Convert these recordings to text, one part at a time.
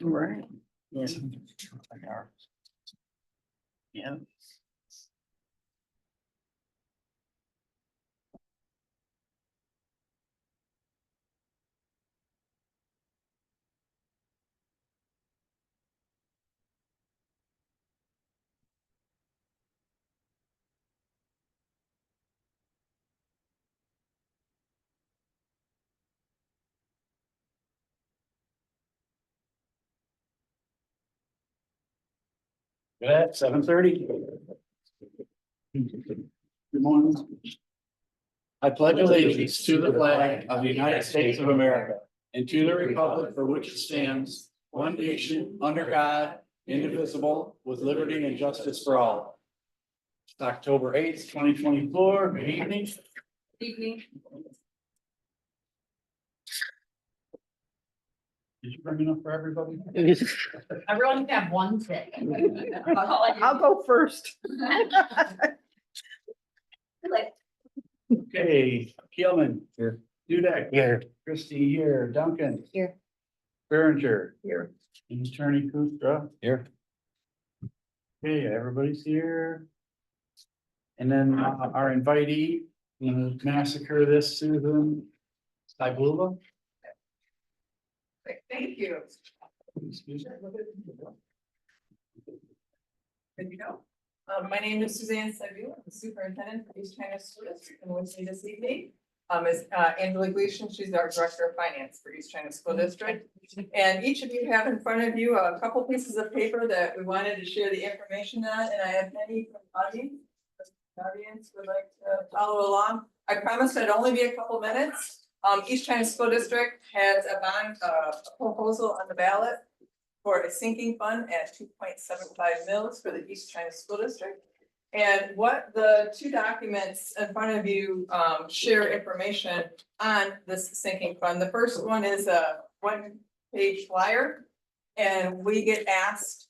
Right. Yeah. Yeah. At 7:30. Good morning. I pledge allegiance to the flag of the United States of America and to the republic for which it stands, one nation, under God, indivisible, with liberty and justice for all. It's October 8th, 2024. Good evening. Evening. Did you bring enough for everybody? Everyone can have one thing. I'll go first. Okay, Keelman. Here. Dudek. Here. Christie here, Duncan. Here. Berenger. Here. And Attorney Kustra. Here. Okay, everybody's here. And then our invitee, massacre this Susan Stybula. Thank you. Excuse me. Good to go. My name is Suzanne Sebu. I'm the superintendent for East China School District, and with me this evening is Angela Gleason. She's our director of finance for East China School District. And each of you have in front of you a couple pieces of paper that we wanted to share the information on, and I have many from the audience. The audience would like to follow along. I promised I'd only be a couple minutes. East China School District has a bond proposal on the ballot for a sinking fund at 2.75 mils for the East China School District. And what the two documents in front of you share information on this sinking fund. The first one is a one-page flyer, and we get asked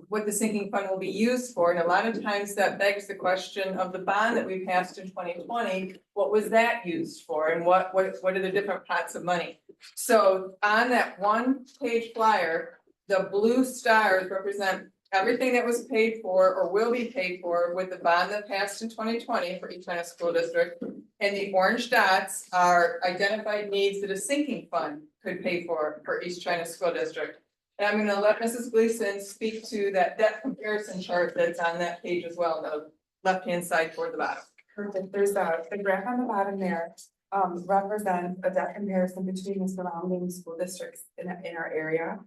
what the sinking fund will be used for. And a lot of times that begs the question of the bond that we passed in 2020, what was that used for? And what are the different pots of money? So on that one-page flyer, the blue stars represent everything that was paid for or will be paid for with the bond that passed in 2020 for East China School District. And the orange dots are identified needs that a sinking fund could pay for East China School District. And I'm gonna let Mrs. Gleason speak to that debt comparison chart that's on that page as well, the left-hand side toward the bottom. Perfect. There's the graph on the bottom there, represents a debt comparison between the surrounding school districts in our area.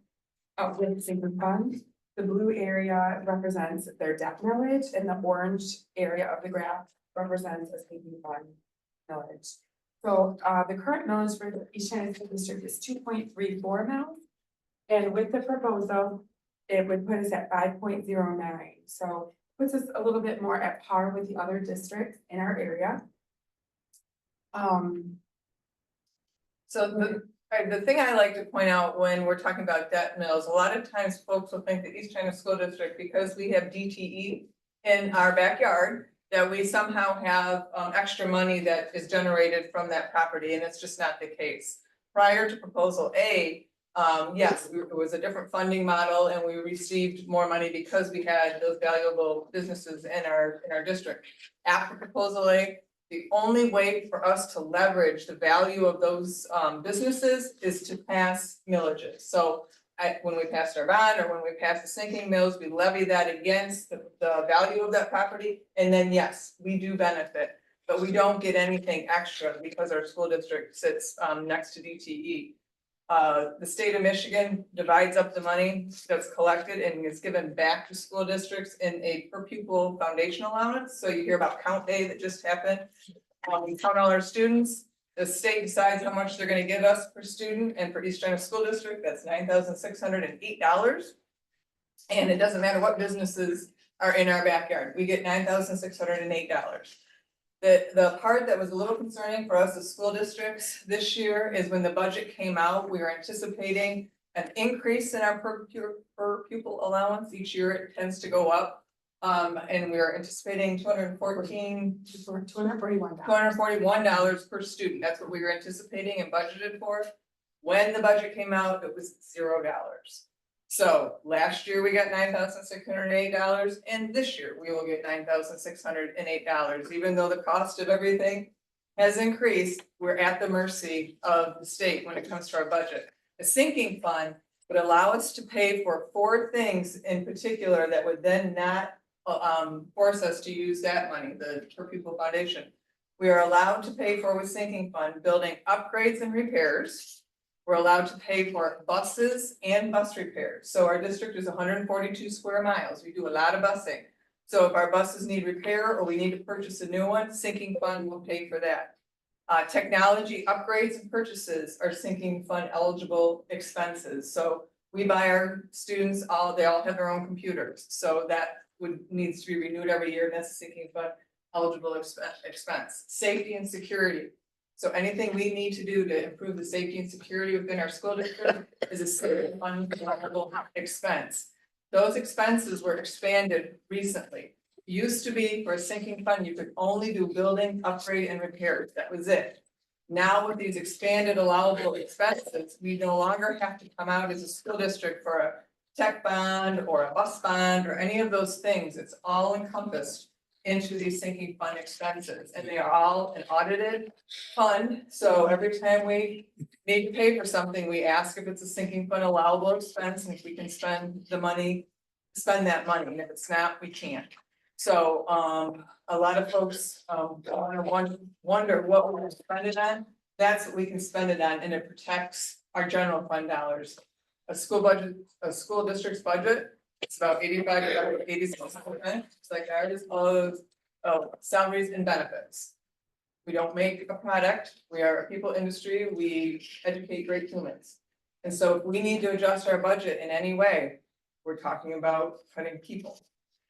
With the sinking fund, the blue area represents their debt millage, and the orange area of the graph represents a sinking fund millage. So, the current millage for the East China School District is 2.34 mils. And with the proposal, it would put us at 5.09. So puts us a little bit more at par with the other districts in our area. So the thing I like to point out when we're talking about debt mills, a lot of times folks will think that East China School District, because we have DTE in our backyard, that we somehow have extra money that is generated from that property, and it's just not the case. Prior to proposal A, yes, it was a different funding model, and we received more money because we had those valuable businesses in our district. After proposal A, the only way for us to leverage the value of those businesses is to pass millages. So when we passed our bond or when we passed the sinking mills, we levy that against the value of that property. And then, yes, we do benefit, but we don't get anything extra because our school district sits next to DTE. The state of Michigan divides up the money that's collected and is given back to school districts in a per pupil foundation allowance. So you hear about count day that just happened. We count all our students. The state decides how much they're gonna give us per student, and for East China School District, that's $9,608. And it doesn't matter what businesses are in our backyard, we get $9,608. The part that was a little concerning for us as school districts this year is when the budget came out, we were anticipating an increase in our per pupil allowance. Each year it tends to go up. And we are anticipating $241 per student. That's what we were anticipating and budgeted for. When the budget came out, it was $0. So last year we got $9,608, and this year we will get $9,608, even though the cost of everything has increased, we're at the mercy of the state when it comes to our budget. A sinking fund would allow us to pay for 4 things in particular that would then not force us to use that money, the Per Pupil Foundation. We are allowed to pay for with sinking fund, building upgrades and repairs. We're allowed to pay for buses and bus repairs. So our district is 142 square miles. We do a lot of busing. So if our buses need repair or we need to purchase a new one, sinking fund will pay for that. Technology upgrades and purchases are sinking fund eligible expenses. So we buy our students they all have their own computers. So that needs to be renewed every year. That's a sinking fund eligible expense. Safety and security. So anything we need to do to improve the safety and security within our school district is a sinking fund eligible expense. Those expenses were expanded recently. Used to be for a sinking fund, you could only do building, upgrade and repairs. That was it. Now with these expanded allowable expenses, we no longer have to come out as a school district for a tech bond or a bus bond or any of those things. It's all encompassed into these sinking fund expenses, and they are all an audited fund. So every time we need to pay for something, we ask if it's a sinking fund allowable expense, and if we can spend the money, spend that money, and if it's not, we can't. So a lot of folks wonder what we're spending on. That's what we can spend it on, and it protects our general fund dollars. A school district's budget, it's about 85 to 86%. It's like ours of salaries and benefits. We don't make a product. We are a people industry. We educate great humans. And so if we need to adjust our budget in any way, we're talking about cutting people.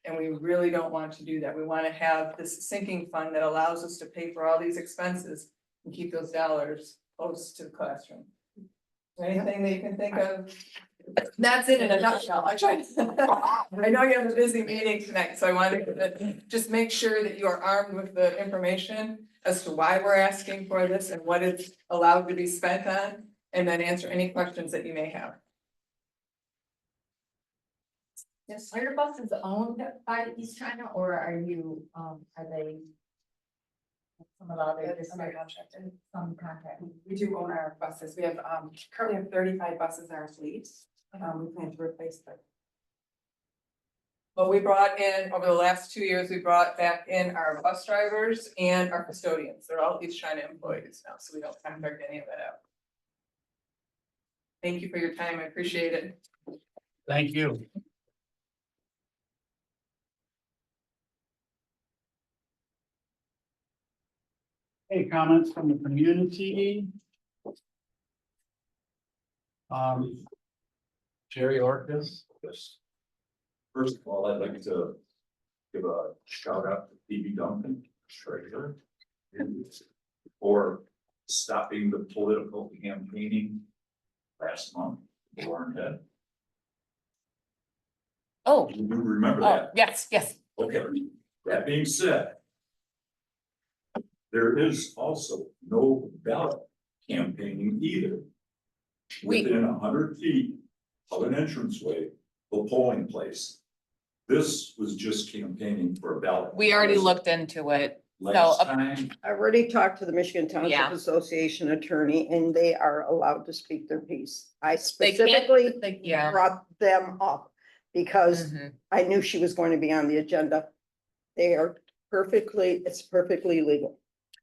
And we really don't want to do that. We want to have this sinking fund that allows us to pay for all these expenses and keep those dollars close to the classroom. Anything that you can think of? That's it in a nutshell. I know you have a busy meeting tonight, so I wanted to just make sure that you are armed with the information as to why we're asking for this and what it's allowed to be spent on, and then answer any questions that you may have. Yes, are your buses owned by East China, or are they? Some of the other districts, some contract. We do own our buses. We have, currently have 35 buses in our fleet. We plan to replace them. But we brought in, over the last 2 years, we brought back in our bus drivers and our custodians. They're all East China employees now, so we don't contract any of that out. Thank you for your time. I appreciate it. Thank you. Any comments from the community? Jerry Orcus. Yes. First of all, I'd like to give a shout out to Phoebe Duncan, treasurer, for stopping the political campaigning last month. Warren Head. Oh, You remember that? yes. Okay, that being said, there is also no ballot campaigning either. Within 100 feet of an entranceway, the polling place. This was just campaigning for a ballot. We already looked into it. Last time, I already talked to the Michigan Township Yeah. Association attorney, and they are allowed to speak their piece. I They can't, specifically yeah. brought them up because Mhm. I knew she was going to be on the agenda. They are it's perfectly legal.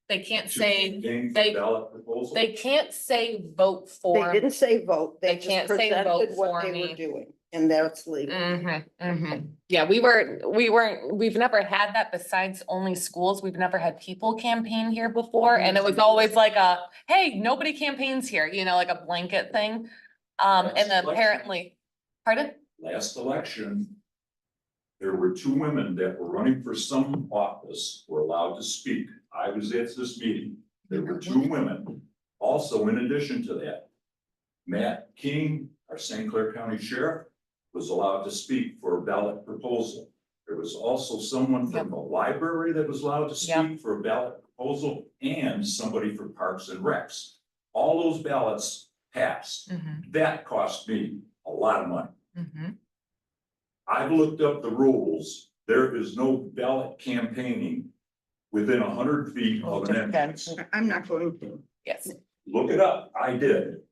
They can't to say, campaign for they- ballot proposal. they can't say vote They for. didn't say vote, They they just can't say vote presented for what they me. were doing, and that's legal. Yeah, we've never had that besides only schools. We've never had people campaign here before, and it was always like hey, nobody campaigns here, like a blanket thing. And then apparently, pardon? Last election, there were 2 women that were running for some office were allowed to speak. I was at this meeting. There were 2 women. Also, in addition to that, Matt King, our St. Clair County Sheriff, was allowed to speak for a ballot proposal. There was also someone from the library that was allowed to speak for a ballot proposal, and somebody for Parks and Recs. All those ballots passed. Mhm, That cost me a lot of money. mhm. I've looked up the rules. There is no ballot campaigning within 100 feet Oh, of an just entrance. I'm not going to. Yes. Look it up. I did.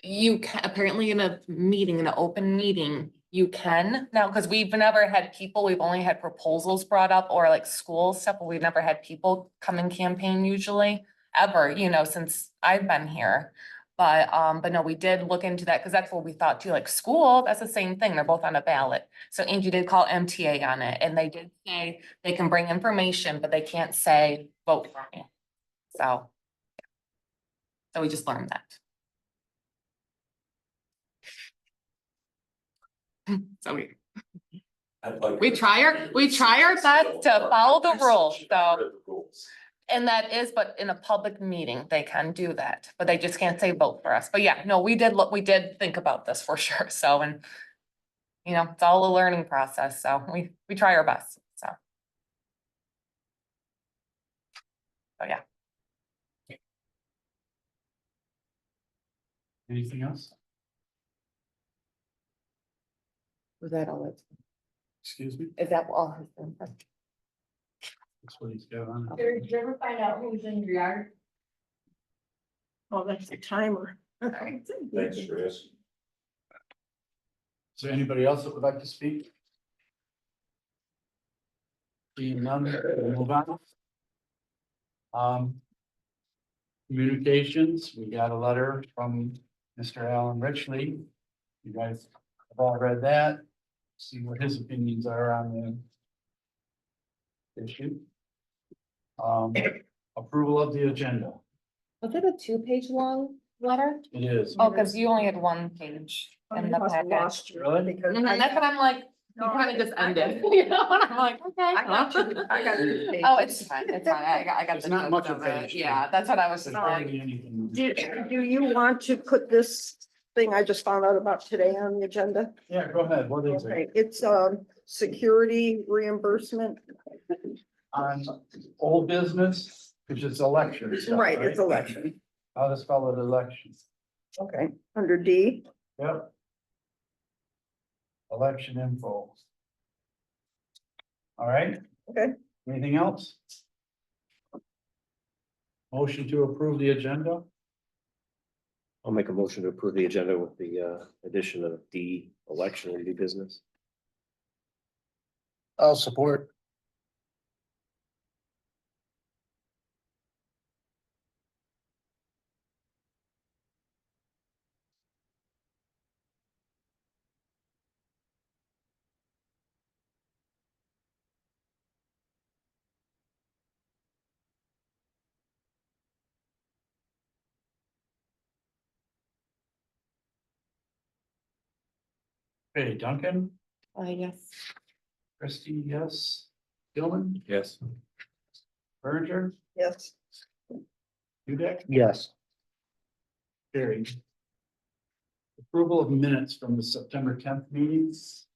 You can, apparently in a meeting, in an open meeting, you can now, because we've never had people, we've only had proposals brought up or like school stuff, but we've never had people come and campaign usually, ever, since I've been here. But no, we did look into that, because that's what we thought too, like school, that's the same thing, they're both on a ballot. So Angie did call MTA on it, and they did say they can bring information, but they can't say, vote for me. So. So we just learned that. So I'd like we to- try our best to follow the rules, so, and that is, but in a public meeting, they can do that, but they just can't say vote for us. But yeah, no, we did think about this for sure, so, and it's all a learning process, so we try our best, so. Oh, yeah. Anything else? Was that all? Excuse me? Is that all? That's what he's got on. Did you ever find out who's in your yard? Oh, that's the timer. Thanks for asking. Is there anybody else that would like to speak? Seeing none, we'll move on. Communications, we got a letter from Mr. Alan Richley. You guys have all read that. See what his opinions are on the issue. Approval of the agenda. Was it a 2-page long letter? It is. Oh, because you only had 1 page in the Must have packet. lost you. Really? Because And I that's what got- I'm like, you No, kind of I- just I got- ended, and I'm like, okay. I got you. I got you. Oh, it's fine, I got It's the not gist much of of it, page, yeah, that's what I was There's just like. hardly anything. Do you want to put this thing I just found out about today on the agenda? Yeah, go ahead. What is it? Okay, it's security reimbursement. On old business, which is election stuff, Right, it's election. I'll just call it elections. Okay, under D. Yep. Election info. All right. Okay. Anything else? Motion to approve the agenda? I'll make a motion to approve the agenda with the addition of D, election and new business. I'll support. Okay, Duncan, Yes. Christie, yes. Gilman, Yes. Berger, Yes. Dudek, Yes. carried. Approval of minutes from the September 10th meetings.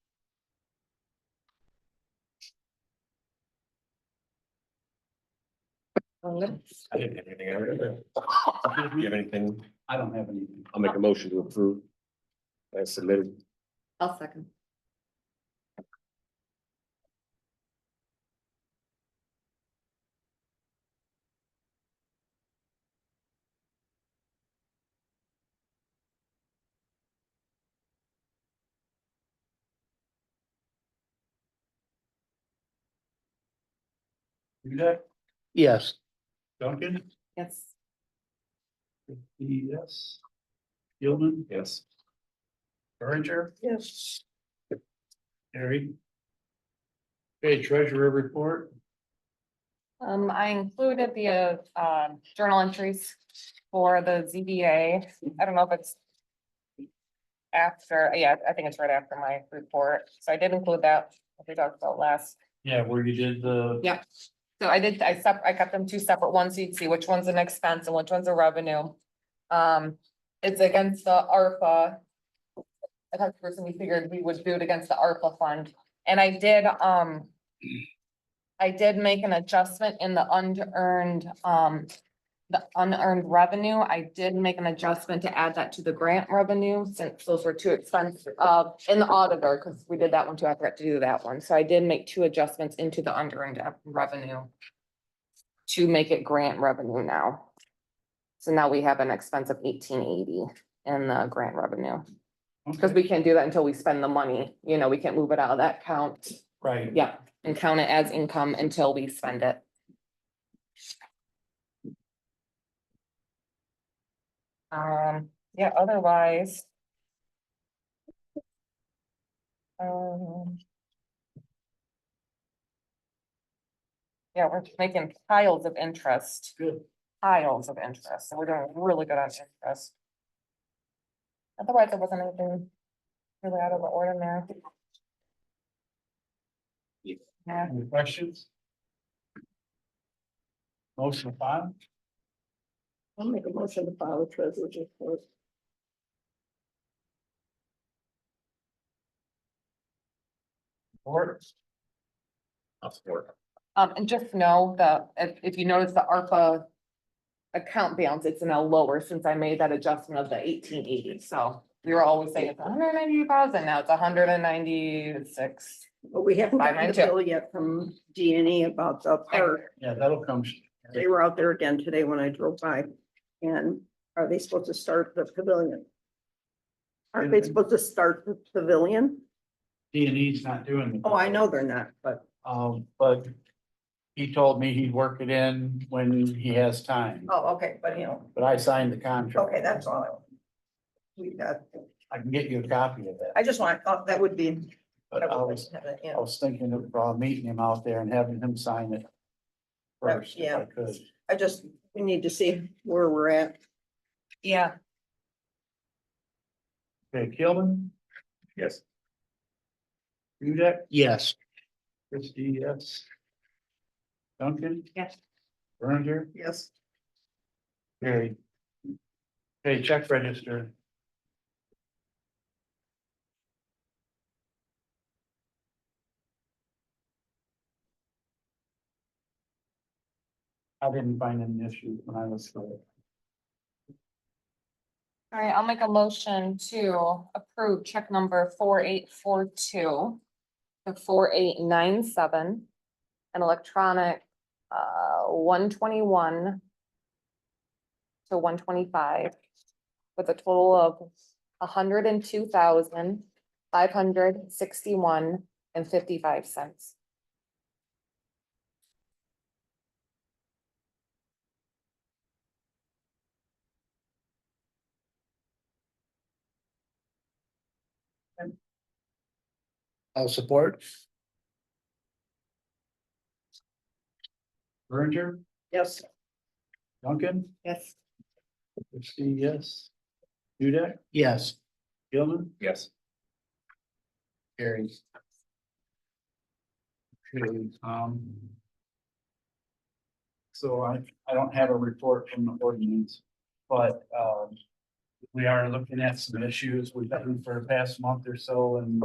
I didn't have anything. Do you have anything? I don't have anything. I'll make a motion to approve. As submitted. I'll second. Dudek, Yes. Duncan, Yes. Christie, yes. Gilman, Yes. Berger, Yes. carried. Okay, treasurer report. I included the journal entries for the ZBA. I don't know if it's after, yeah, I think it's right after my report. So I did include that, what we talked about last. Yeah, where you did the. Yeah. So I kept them 2 separate ones, so you'd see which one's an expense and which one's a revenue. It's against the ARPA. I talked to the person, we figured we would do it against the ARPA fund, and I did make an adjustment in the unearned the unearned revenue, I did make an adjustment to add that to the grant revenue since those were too expensive, in the auditor, because we did that one too. I forgot to do that one. So I did make two adjustments into the unearned revenue to make it grant revenue now. So now we have an expense of 1880 in the grant revenue, because we can't do that until we spend the money. You know, we can't move it out of that account. Right. Yeah, and count it as income until we spend it. Yeah, otherwise. Um. Yeah, we're making piles of interest, Good. piles of interest, so we're doing really good on interest. Otherwise, there wasn't anything really out of the ordinary. Yeah, Any questions? Motion to file? I'll make a motion to file a treasurer's report. Support? I'll support. and just know that if you notice the ARPA account balance, it's now lower since I made that adjustment of the 1880, so we were always saying it's 190,000, now it's 196. But we haven't gotten the 592. bill yet from D and E about the park. Yeah, that'll come. They were out there again today when I drove by. And are they supposed to start the pavilion? Aren't they supposed to start the pavilion? D and E's not doing it. Oh, I know they're not, but But he told me he'd work it in when he has time, oh, okay, but you know, but I signed the contract. okay, that's all. We got, I can get you a copy of that, I just want, that would be. but I was thinking of meeting him out there and having him sign it first, if I could. I just, we need to see where we're at. Yeah, Okay, Kilman, Yes. Dudek, Yes. Christie, yes. Duncan? Yes. Berenger, Yes. carried. Okay, check register. I didn't find any issues when I was through it. all right, I'll make a motion to approve check number 4842 to 4897, an electronic 121 to 125 with a total of 102,561.55. I'll support. Berenger, Yes. Duncan, Yes. Christie, yes. Dudek? Yes. Gilman? Yes. Carried. Okay, so I don't have a report from the ordinance, but, we are looking at some issues we've been for the past month or so, and,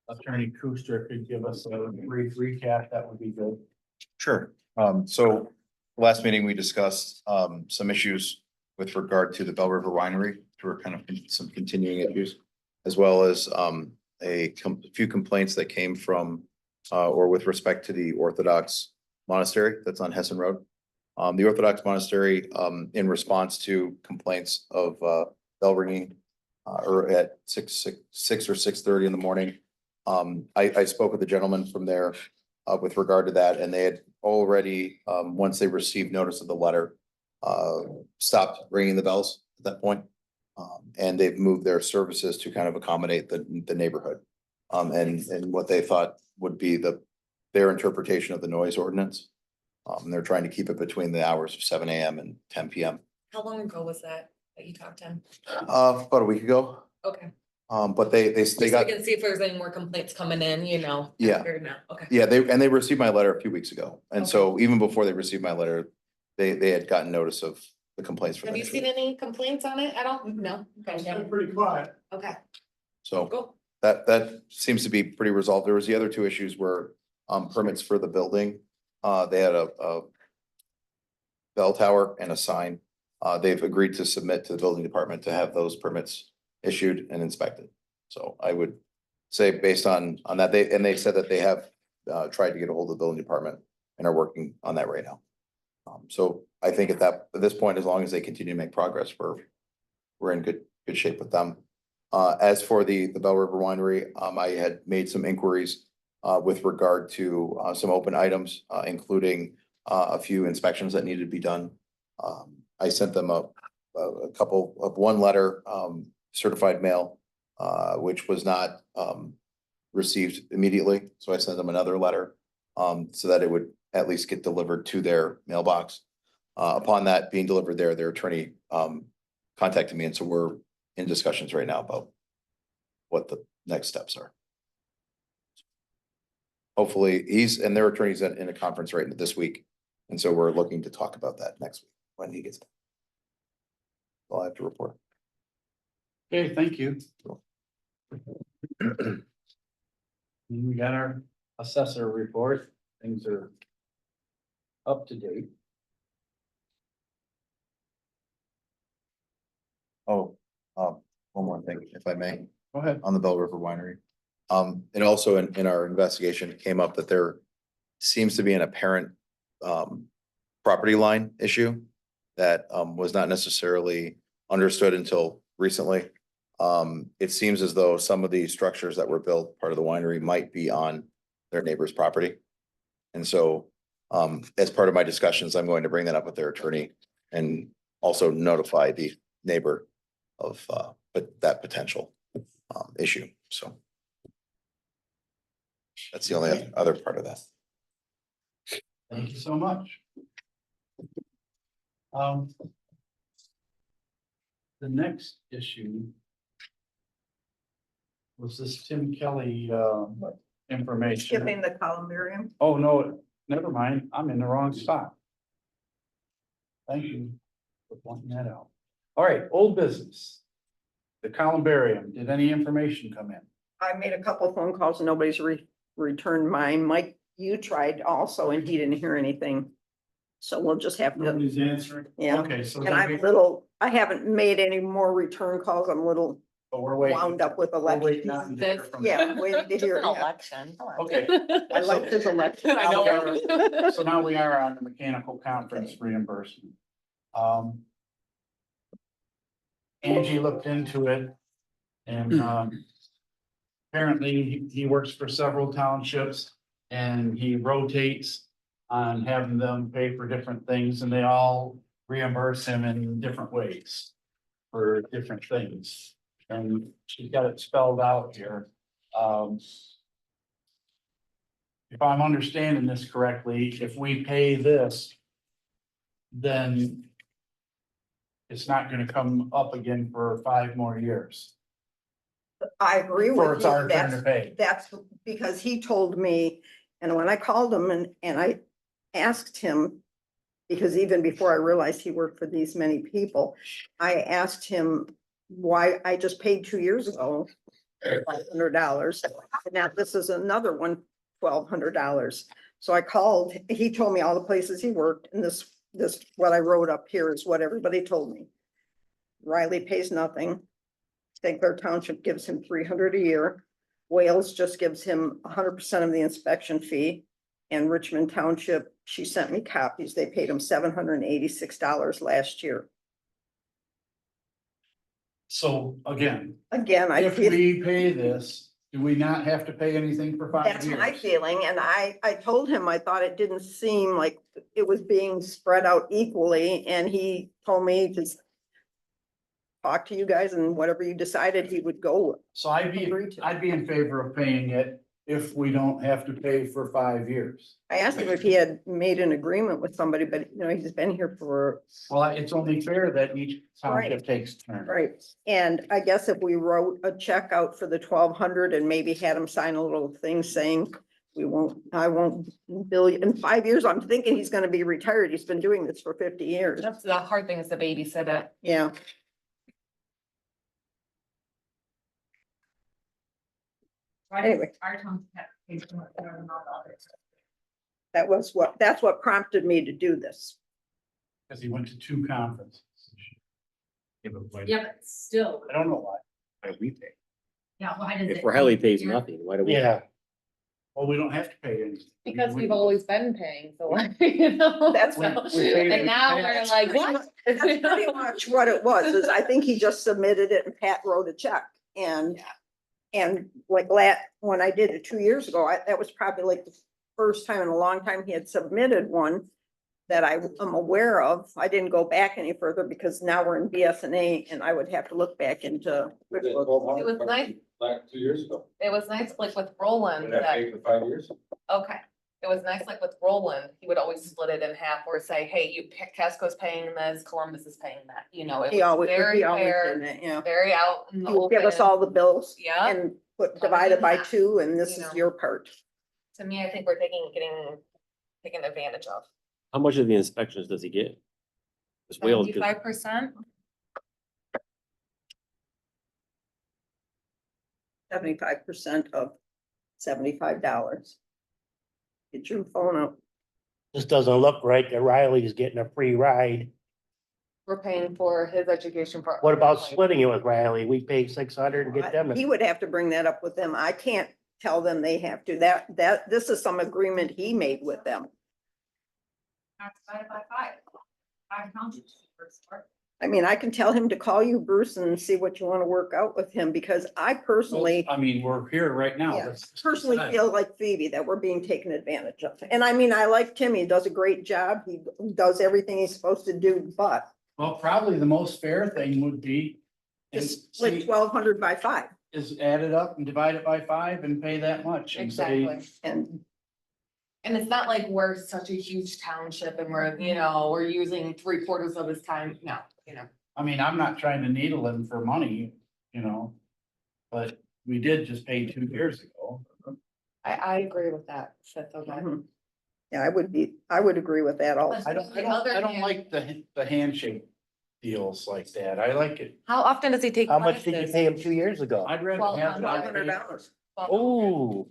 Attorney Kuster could give us a brief recap, that would be good. Sure. So last meeting, we discussed some issues with regard to the Bell River Winery. There were kind of some continuing issues, as well as a few complaints that came from or with respect to the Orthodox monastery that's on Hessen Road. The Orthodox monastery, in response to complaints of bell ringing or at 6 or 6:30 in the morning. I spoke with the gentleman from there with regard to that, and they had already, once they received notice of the letter, stopped ringing the bells at that point. And they've moved their services to kind of accommodate the neighborhood. And what they thought would be their interpretation of the noise ordinance. They're trying to keep it between the hours of 7 AM and 10 PM. How long ago was that you talked to him? About a week ago, Okay. but they Just so we got, can see if there's any more complaints coming in, you know. Yeah. after now. Okay. yeah, they received my letter a few weeks ago. And so even before they received my letter, they had gotten notice of the complaints from. Have you seen any complaints on it at all? No? Okay, yeah. Pretty quiet. Okay, So cool. that seems to be pretty resolved. There was the other two issues were permits for the building. They had a bell tower and a sign. They've agreed to submit to the building department to have those permits issued and inspected. So I would say based on that, they said that they have tried to get a hold of the building department and are working on that right now. So I think at this point, as long as they continue to make progress, we're in good shape with them. As for the Bell River Winery, I had made some inquiries with regard to some open items, including a few inspections that needed to be done. I sent them a couple of one letter certified mail, which was not received immediately. So I sent them another letter so that it would at least get delivered to their mailbox. Upon that being delivered there, their attorney contacted me, and so we're in discussions right now about what the next steps are. Hopefully, their attorney's in a conference right this week, and so we're looking to talk about that next week when he gets back. I'll have to report. Okay, thank you. We got our assessor report. Things are up to date. Oh, one more thing, if I may. Go ahead. On the Bell River Winery. And also in our investigation, it came up that there seems to be an apparent property line issue that was not necessarily understood until recently. It seems as though some of the structures that were built, part of the winery, might be on their neighbor's property. And so as part of my discussions, I'm going to bring that up with their attorney and also notify the neighbor of that potential issue. So that's the only other part of that. Thank you so much. The next issue was this Tim Kelly information. Skipping the columbarium. Oh, no, never mind. I'm in the wrong spot. Thank you for pointing that out. All right, old business. The columbarium, did any information come in? I made a couple phone calls and nobody's returned mine. Mike, you tried also and he didn't hear anything. So we'll just have to, Nobody's answering? yeah. Okay, so And I haven't made any more return calls. I'm a little but we're waiting. wound up with We're waiting on elections. to hear from Yeah, them. waiting to It's hear. an Yeah. election. Okay. I like this election. I know. So now we are on the mechanical conference reimbursement. Angie looked into it and apparently he works for several townships and he rotates on having them pay for different things and they all reimburse him in different ways for different things. And she's got it spelled out here. If I'm understanding this correctly, if we pay this, then it's not gonna come up again for 5 more years. I agree Or with it's you. our turn to pay. That's because he told me, and when I called him and I asked him, because even before I realized he worked for these many people, I asked him why I just paid 2 years ago, $500. Now this is another one, $1,200. So I called, he told me all the places he worked, and this, what I wrote up here is what everybody told me. Riley pays nothing. St. Clair Township gives him $300 a year. Wales just gives him 100% of the inspection fee. And Richmond Township, she sent me copies. They paid him $786 last year. So again, Again, I if feel we pay this, do we not have to pay anything for 5 that's years? my feeling. And I told him, I thought it didn't seem like it was being spread out equally. And he told me to talk to you guys and whatever you decided he would go with. So I'd be in favor of paying it if we don't have to pay for 5 years. I asked him if he had made an agreement with somebody, but you know, he's been here for, Well, it's only fair that each township Right. takes turn. right. And I guess if we wrote a check out for the 1,200 and maybe had him sign a little thing saying, I won't bill you in 5 years. I'm thinking he's gonna be retired. He's been doing this for 50 years. That's the hard thing is to babysit it. Yeah. Anyway. Our town pays so much more than all the others. That's what prompted me to do this. Because he went to 2 conferences. Yeah, but still, I don't know why. Why do we pay? yeah, why does it? If Riley pays nothing, why do we? Yeah. Well, we don't have to pay anything. Because we've always been paying, so like, you know. That's so- we paid And in now the we're past. like, Pretty what? much- That's pretty much what it was, is I think he just submitted it and Pat wrote a check and. And like when I did it 2 years ago, that was probably like the first time in a long time he had submitted one. That I am aware of. I didn't go back any further because now we're in BSNA and I would have to look back into. It was nice, Like 2 years ago. it was nice, like with Roland, that, for 5 years? okay. It was nice, like with Roland, he would always split it in half or say, hey, you, Casco's paying this, Columbus is paying that, you know, it He was always, very he always did fair, it, yeah. very out in the He would give us open. all the bills. Yeah. And put divided by 2 and this You is know. your part. To me, I think we're getting taken advantage of. How much of the inspections does he get? Because Wales, 75%? 75% of $75. Get your phone out. This doesn't look right that Riley's getting a free ride. We're paying for his education for. What about splitting it with Riley? We pay 600 and get them. He would have to bring that up with them. I can't tell them they have to. This is some agreement he made with them. That's divided by 5. 5 townships for start. I mean, I can tell him to call you, Bruce, and see what you want to work out with him, because I personally, I mean, we're here right now. yeah, Let's personally decide. feel like Phoebe, that we're being taken advantage of. And I mean, I like Timmy, he does a great job. He does everything he's supposed to do, but Well, probably the most fair thing would be. just split 1,200 by 5 Is add it up and divide it by 5 and pay that much and say. Exactly. and And it's not like we're such a huge township and we're, you know, we're using 3/4 of his time, no, you know. I mean, I'm not trying to needle him for money, you know, but we did just pay 2 years ago. I agree with that, Seth, okay. mhm. Yeah, I would agree with that also. I don't like the handshake deals like that. I like it. How often does he take How much did you classes? pay him 2 years ago? I'd rather Well, have. $1,200. Oh,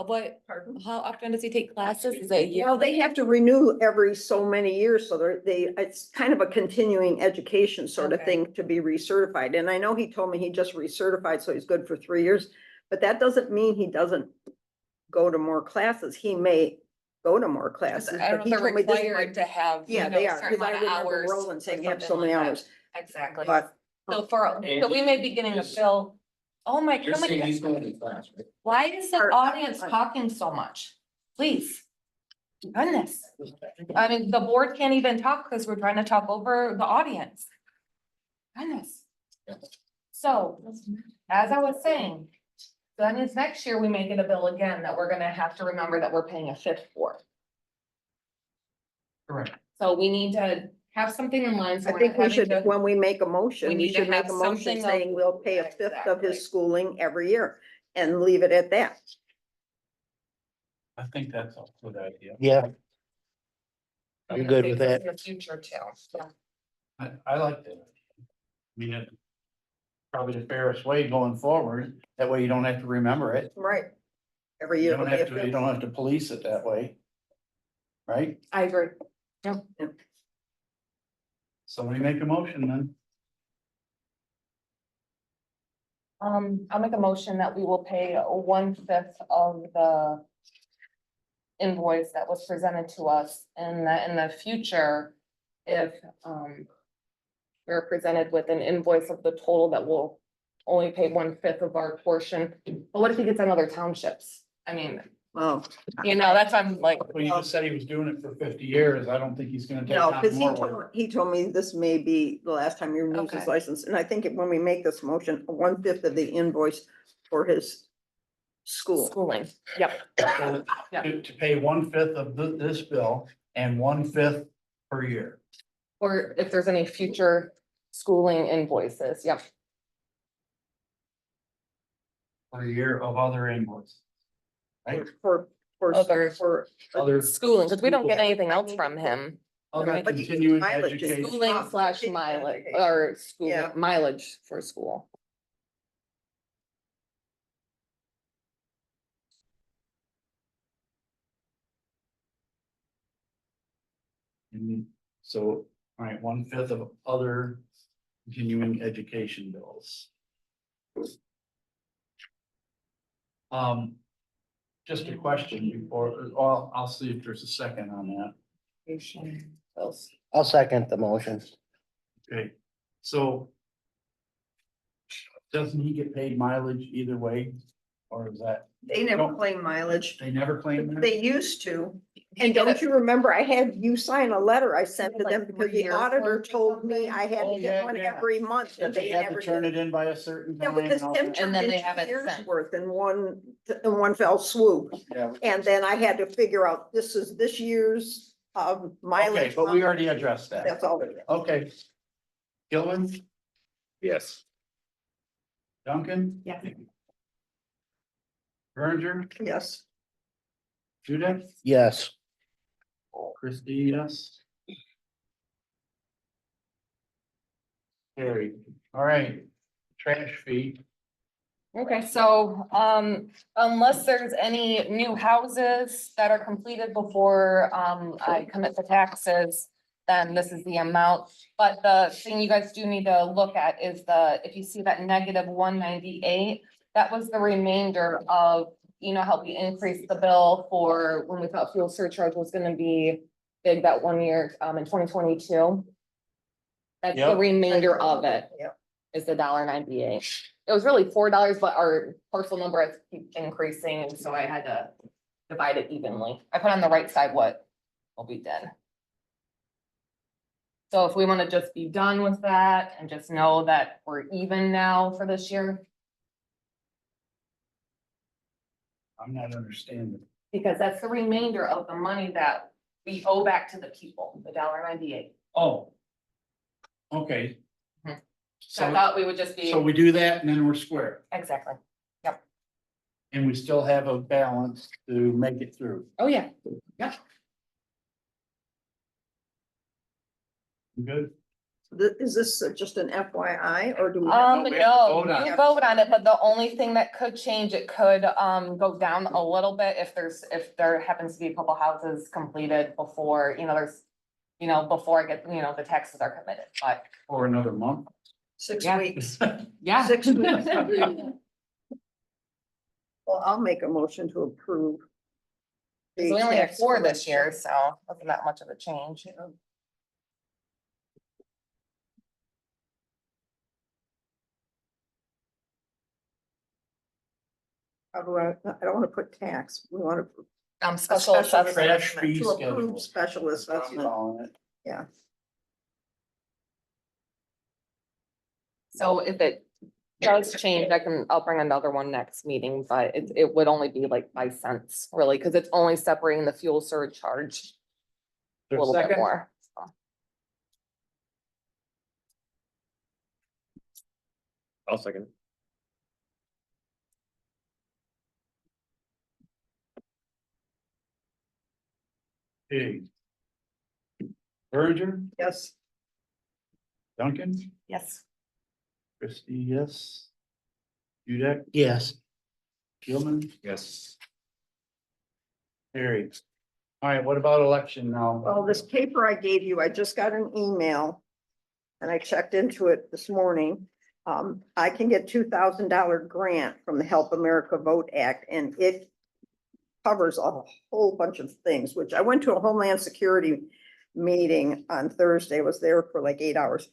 What, how often does he take classes? Is it a year? Well, they have to renew every so many years, so it's kind of a continuing education sort of Okay. thing to be recertified. And I know he told me he just recertified, so he's good for 3 years. But that doesn't mean he doesn't go to more classes. He may go to more classes. I don't but know he if they're told me this required might- to have, you Yeah, know, they a are, certain because I amount of remember hours. Roland saying or you have so something many like that. hours. Exactly. But So we may be getting a bill. Oh my, You're saying he's going to class, right? why is the Or- audience talking so much? Please. Goodness. I mean, the board can't even talk because we're trying to talk over the audience. Goodness. So, as I was saying, then is next year we may get a bill again that we're gonna have to remember that we're paying a fifth for. Correct. So we need to have something in line. so I we're think not we having should, to- when we make a We motion, we need to should make have a motion something of- saying we'll pay a fifth of Exactly. his schooling every year and leave it at that. I think that's a good idea. yeah. I'm We're good gonna with save that. In the future too. Yeah. I like that. I mean, it's probably the fairest way going forward. That way you don't have to remember it. Right. Every You year. don't it'll be a have to, you fifth. don't have to police it that way. Right? I agree. Somebody make a motion then. I'll make a motion that we will pay 1/5 of the invoice that was presented to us and that in the future, if, we're presented with an invoice of the total that will only pay 1/5 of our portion. But what if he gets on other townships? I mean, Well, you know, that's, I'm like, Well, you just said he was doing it for 50 years. I don't think he's gonna take no, on because more work. he told me this may be the last time he renews his Okay. license. And I think when we make this motion, 1/5 of the invoice for his school. schooling. Yep. So Yeah. to pay 1/5 of this bill and 1/5 per year. Or if there's any future schooling invoices. Yep. Per year of other invoices. Right? For, Other- for. Other. Schooling, because we don't get anything else from him. Other Right. But you- continuing mileage is- education. Schooling slash mileage or school Yeah. mileage for school. So, all right, 1/5 of other continuing education bills. Just a question before, well, I'll see if there's a second on that. I'll second the motion. Okay, so. Doesn't he get paid mileage either way? Or is that, They never claim mileage. they never claim that? They used to. He And did don't it- you remember, I had you sign a letter I sent to Like them because 3 the years auditor worth or told me something? I had Oh, to yeah, get one yeah. every month That and they they had never to turn did. it in by a certain Yeah, time because and all Tim that? And then turned they in haven't 2 years sent. worth in one fell swoop. Yeah, And then I had to figure out, this is this year's mileage. okay, but we already addressed that. That's all it is. Okay. Gilman, Yes. Duncan? Yeah. Berenger, Yes. Judith, Yes. Christie, yes. Carried. All right, trash fee. Okay, so, unless there's any new houses that are completed before, I commit the taxes, then this is the amount. But the thing you guys do need to look at is if you see that -198, that was the remainder of, you know, how we increased the bill for when we thought fuel surcharge was gonna be big that 1 year, in 2022. That's the Yep. remainder of it, Yep. is the $1.98. It was really $4, but our parcel number has keep increasing, and so I had to divide it evenly. I put on the right side what we did. So if we wanna just be done with that and just know that we're even now for this year, I'm not understanding. because that's the remainder of the money that we owe back to the people, the $1.98. Oh. Okay. Mhm. So I So, thought we would just be, so we do that and then we're square, exactly. and we still have a balance to make it through. Oh, yeah. Good? Is this just an FYI or do we? we have to No, vote on you it. vote on it, but the only thing that could change, it could, go down a little bit if there happens to be a couple houses completed before, before I get, the taxes are committed, but. For another month. 6 Yeah. weeks. Yeah. 6 weeks. Well, I'll make a motion to approve. We the only have tax 4 this collection. year, so wasn't that much of a change. I don't want to put tax, we want to. Special assessment. Trash fee To schedule. approve special That's what I'm assessment. calling it. So if it does change, I'll bring another one next meeting, but it would only be like 5 cents, really, because it's only separating the fuel surcharge a There's little bit second? more. so. I'll second. Okay. Berenger, Yes. Duncan, Yes. Christie, yes. Judith, Yes. Gilman, Yes. Harry. All right, what about election now? Well, this paper I gave you, I just got an email. And I checked into it this morning. I can get $2,000 grant from the Help America Vote Act and it covers a whole bunch of things, which I went to a Homeland Security meeting on Thursday, was there for like 8 hours.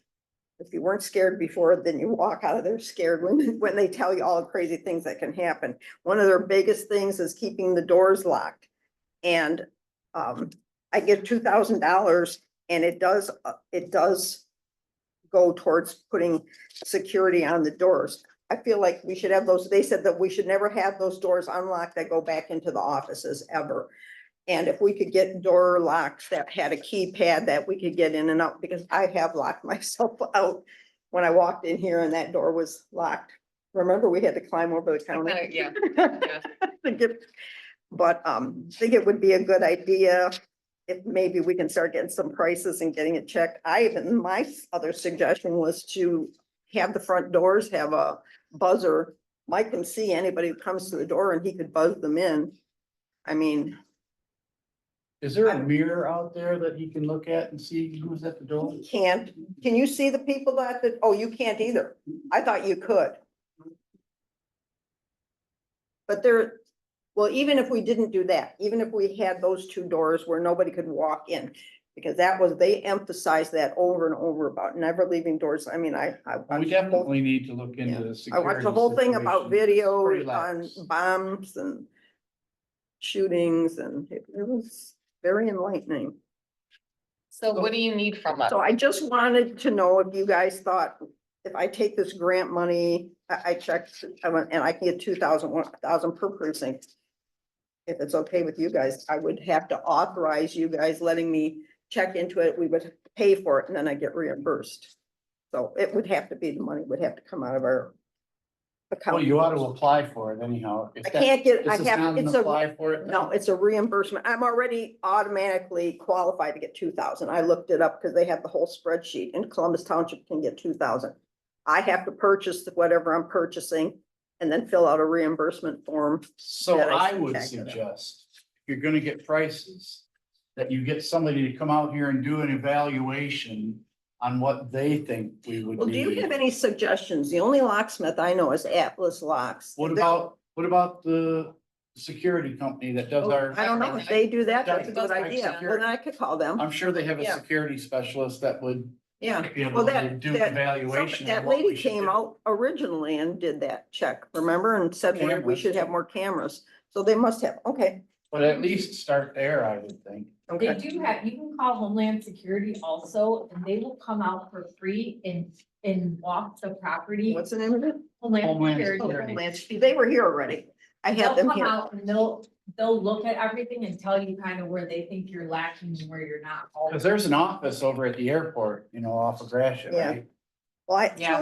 If you weren't scared before, then you walk out of there scared when they tell you all the crazy things that can happen. One of their biggest things is keeping the doors locked. And I get $2,000 and it does go towards putting security on the doors. I feel like we should have those, they said that we should never have those doors unlocked that go back into the offices ever. And if we could get door locks that had a keypad that we could get in and out, because I have locked myself out when I walked in here and that door was locked. Remember, we had to climb over the counter. Yeah. To get- But I think it would be a good idea if maybe we can start getting some prices and getting it checked. My other suggestion was to have the front doors have a buzzer. Mike can see anybody who comes to the door and he could buzz them in. I mean, Is there a mirror out there that he can look at and see who's at the door? Can't, can you see the people oh, you can't either. I thought you could. But there, well, even if we didn't do that, even if we had those two doors where nobody could walk in, because that was, they emphasized that over and over about never leaving doors. I mean, I. We definitely need to look into the I security. watched the whole thing about situation. video Pretty on lax. bombs and shootings, and it was very enlightening. So what do you need from us? So I just wanted to know if you guys thought, if I take this grant money, I checked, and I can get 1,000 per precinct. If it's okay with you guys, I would have to authorize you guys letting me check into it. We would pay for it and then I get reimbursed. So it would have to be, the money would have to come out of our Well, account. you ought to apply for it anyhow. If I that- can't get, I This is have, not an it's a, apply for it. no, it's a reimbursement. I'm already automatically qualified to get 2,000. I looked it up because they have the whole spreadsheet, and Columbus Township can get 2,000. I have to purchase whatever I'm purchasing and then fill out a reimbursement form. So that I I would checked it out. suggest, if you're gonna get prices, that you get somebody to come out here and do an evaluation on what they think we would Well, do you need. have any suggestions? The only locksmith I know is Atlas Locks. What about the security company that does our, I don't know if they do that. That's a good Right. idea. Well, then I could call them. I'm sure they have a Yeah. security specialist that would Yeah. be Well, able to that, do an evaluation. of that what we lady should came do. out originally and did that check, remember, and said we Cameras. should have more cameras. So they must have, okay, But at least start there, I would think. They okay. do have, you can call Homeland Security also, and they will come out for free and walk the property. What's the name of it? Homeland Homeland Security. Oh, Security. Homeland. They were here already. I had They'll them come here. out and they'll look at everything and tell you kind of where they think you're lacking and where you're not. Cause there's an office over at the airport, off of Gratiot, Yeah. right? Well, Yeah.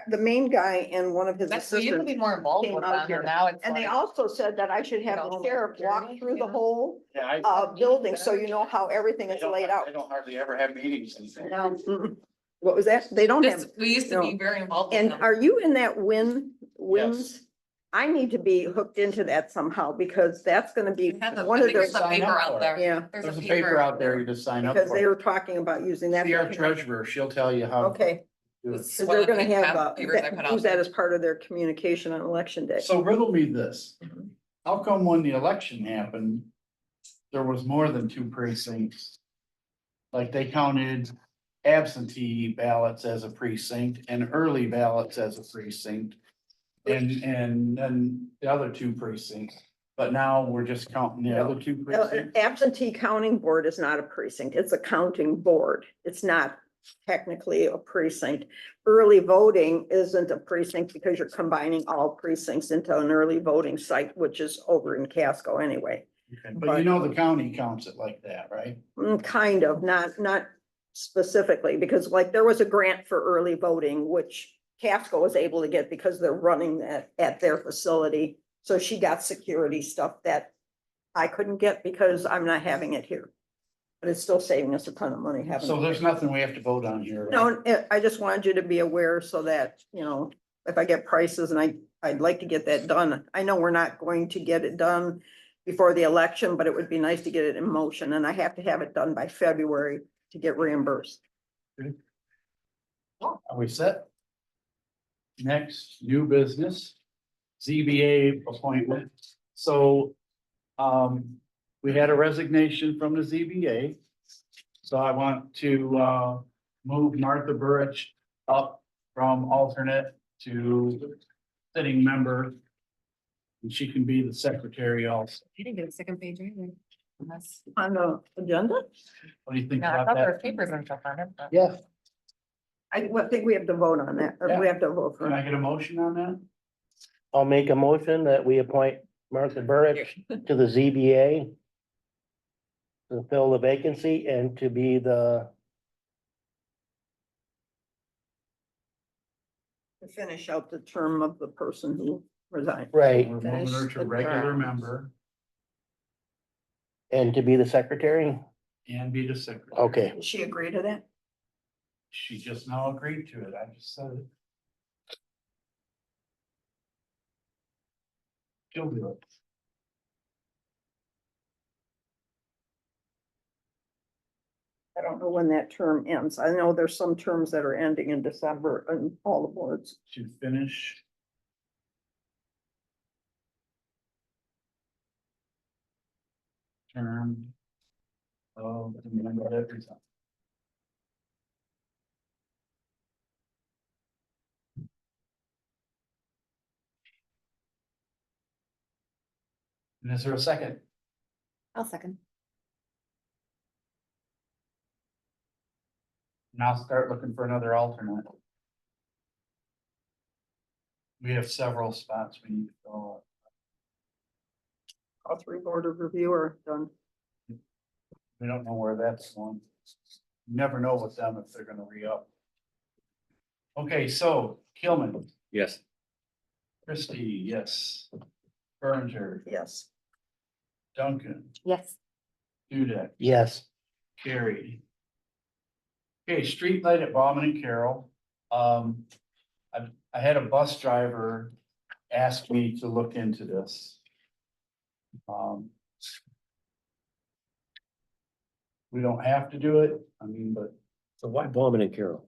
the main guy and one of his That's, we used to be assistants. more involved came with out them, here. and now it's And they like. also said that I should have You know, the sheriff walk security, through the yeah. whole Yeah, I. building, so you know how everything I is don't- laid out. I don't hardly ever have meetings and things. No, what was that? They don't have. Just, we used to be no. very involved with And them. are you in that winds? I need to be hooked into that somehow, because that's gonna be We have a- one I of think there's those, a paper Sign up out for there. it. yeah, There's a paper out there you just sign up because they for. were talking about using that. See our treasurer, she'll tell you how. to Okay, do it. It's so one they're of the gonna big have, papers I put out use that there. as part of their communication on election day. So riddle me this. Mhm. How come when the election happened, there was more than two precincts? Like they counted absentee ballots as a precinct and early ballots as a precinct. And then the other two precincts, but now we're just counting the other two precincts. Absentee counting board is not a precinct, it's a counting board. It's not technically a precinct. Early voting isn't a precinct because you're combining all precincts into an early voting site, which is over in Casco anyway. Okay, but the county counts it like that, right? Kind of, not specifically, because like there was a grant for early voting, which Casco was able to get because they're running that at their facility. So she got security stuff that I couldn't get because I'm not having it here. But it's still saving us a ton of money having. So it there's here. nothing we have to vote on here. right? No, I just wanted you to be aware so that, if I get prices and I'd like to get that done. I know we're not going to get it done before the election, but it would be nice to get it in motion, and I have to have it done by February to get reimbursed. Are we set? Next, new business, ZBA appointment. So, we had a resignation from the ZBA. So I want to, move Martha Burrich up from alternate to sitting member. And she can be the secretary also. You didn't get a second page either. Unless, On the agenda, What do you think no, I about thought there were that? papers and stuff on it, but. Yeah, I think we have to vote on that, or we have to vote can I for. get a motion on that? I'll make a motion that we appoint Martha Burrich to the ZBA to fill the vacancy and to be the, To finish out the term of the person who resigned. right, We're moving her to regular member and to be the secretary? and be the secretary. Okay, Did she agree to that? She just now agreed to it. I just said it. She'll do it. I don't know when that term ends. I know there's some terms that are ending in December on all the boards. To finish. Term. Oh, remember everything. And is there a second? I'll second. And I'll start looking for another alternate. We have several spots we need to fill up. All three board of review are done. We don't know where that's going. You never know with them if they're gonna re-up. Okay, so Kilman, Yes. Christie, yes. Berger, Yes. Duncan, Yes. Dudek, Yes. carried. Okay, street light at Bauman and Carroll. I had a bus driver ask me to look into this. We don't have to do it, I mean, but, So why Bauman and Carroll?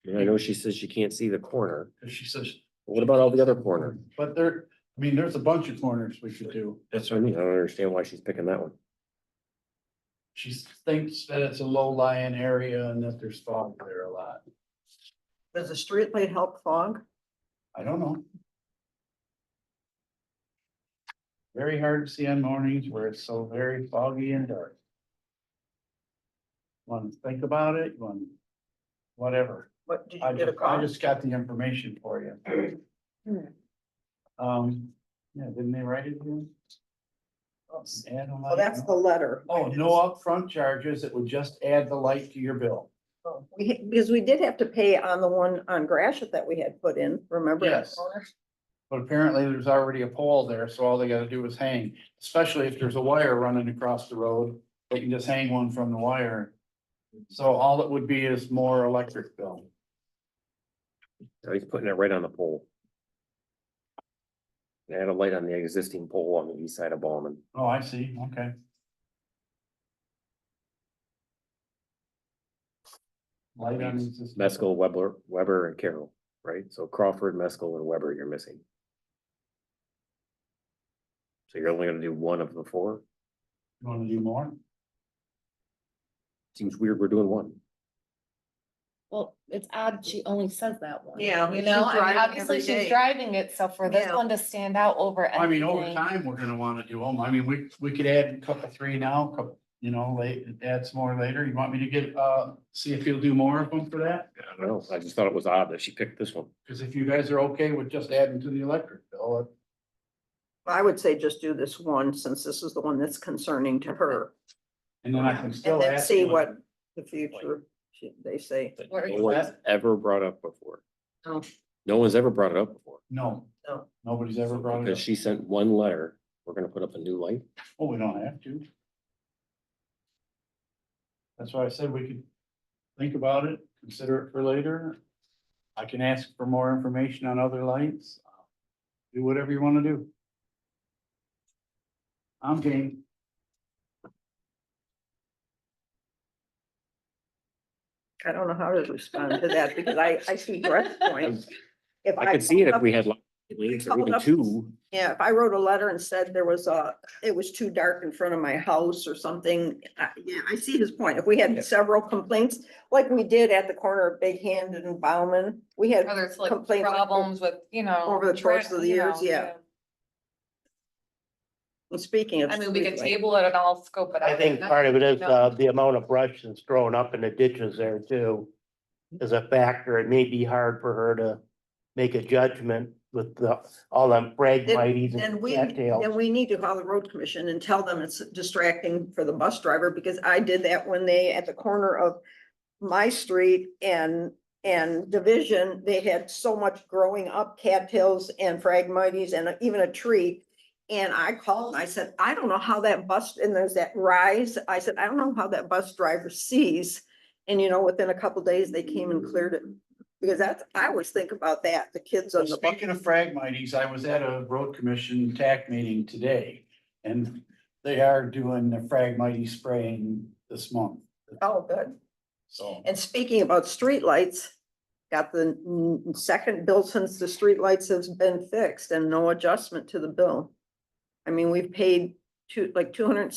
And I know she says she can't see the corner. cause she says, But what about all the other corners? but there's a bunch of corners we should do. That's what I mean. I don't understand why she's picking that one. She thinks that it's a low-lying area and that there's fog there a lot. Does the street light help fog? I don't know. Very hard to see on mornings where it's so very foggy and dark. Want to think about it, whatever. What, did I you get a just, call? I just got the information for you. Yeah, didn't they write it here? Add a Well, light, that's no? the letter. Oh, no upfront charges, it would just add the light to your bill. Because we did have to pay on the one on Gratiot that we had put in, remember? that Yes. corner? But apparently there's already a pole there, so all they gotta do is hang, especially if there's a wire running across the road, they can just hang one from the wire. So all it would be is more electric bill. So he's putting it right on the pole. Add a light on the existing pole on the east side of Bauman. Oh, I see, okay. Light on existing- Mescal, Weber and Carroll, right? So Crawford, Mescal and Weber you're missing. So you're only gonna do one of the four? You wanna do more? Seems weird we're doing one. Well, it's odd, she only says that one. Yeah, You she's know, I mean, driving obviously every day. she's driving it, so for this Yeah. one to stand out over I mean, over anything. time, we're gonna wanna do them, I mean, we could add a couple, three now, couple, you know, add some more later, you want me to get, see if you'll do more of them for that? I don't know, I just thought it was odd that she picked this one. Cause if you guys are okay with just adding to the electric bill, I would say just do this one, since this is the one that's concerning to her. and then I can And still then ask. see you- what the future, they say. That Where no is one's that? ever brought up before. No. No one's ever brought it up before. No. No. Nobody's ever brought it Because up. she sent one letter, we're gonna put up a new light. Oh, we don't have to. That's why I said we could think about it, consider it for later. I can ask for more information on other lights. Do whatever you wanna do. I'm game. I don't know how to respond to that, because I see Brett's point. If I could see it if we had lights or called even up- two. Yeah, if I wrote a letter and said there was it was too dark in front of my house or something, yeah, I see his point. If we had several complaints, like we did at the corner of Big Hand and Bauman, we had Whether it's like complaints problems with, you know. over the course of the you years, know, yeah. And speaking of. I mean, we could streetlight, table it and I'll scope it out. I think part of it is, the amount of brush that's thrown up in the ditches there too. Is a factor. It may be hard for her to make a judgment with all them phragmites Then and we, cattails. then we need to call the road commission and tell them it's distracting for the bus driver, because I did that when they, at the corner of my street and Division, they had so much growing up, cattails and phragmites and even a tree. And I called, and I said, I don't know how that bus, and there's that rise, I said, I don't know how that bus driver sees. And you know, within a couple days, they came and cleared it, because that's, I always think about that, the kids on the bus. Speaking of phragmites, I was at a road commission TAC meeting today, and they are doing the phragmite spraying this month. Oh, good. So, And speaking about streetlights, got the second bill since the streetlights has been fixed and no adjustment to the bill. I mean, we've paid like 200,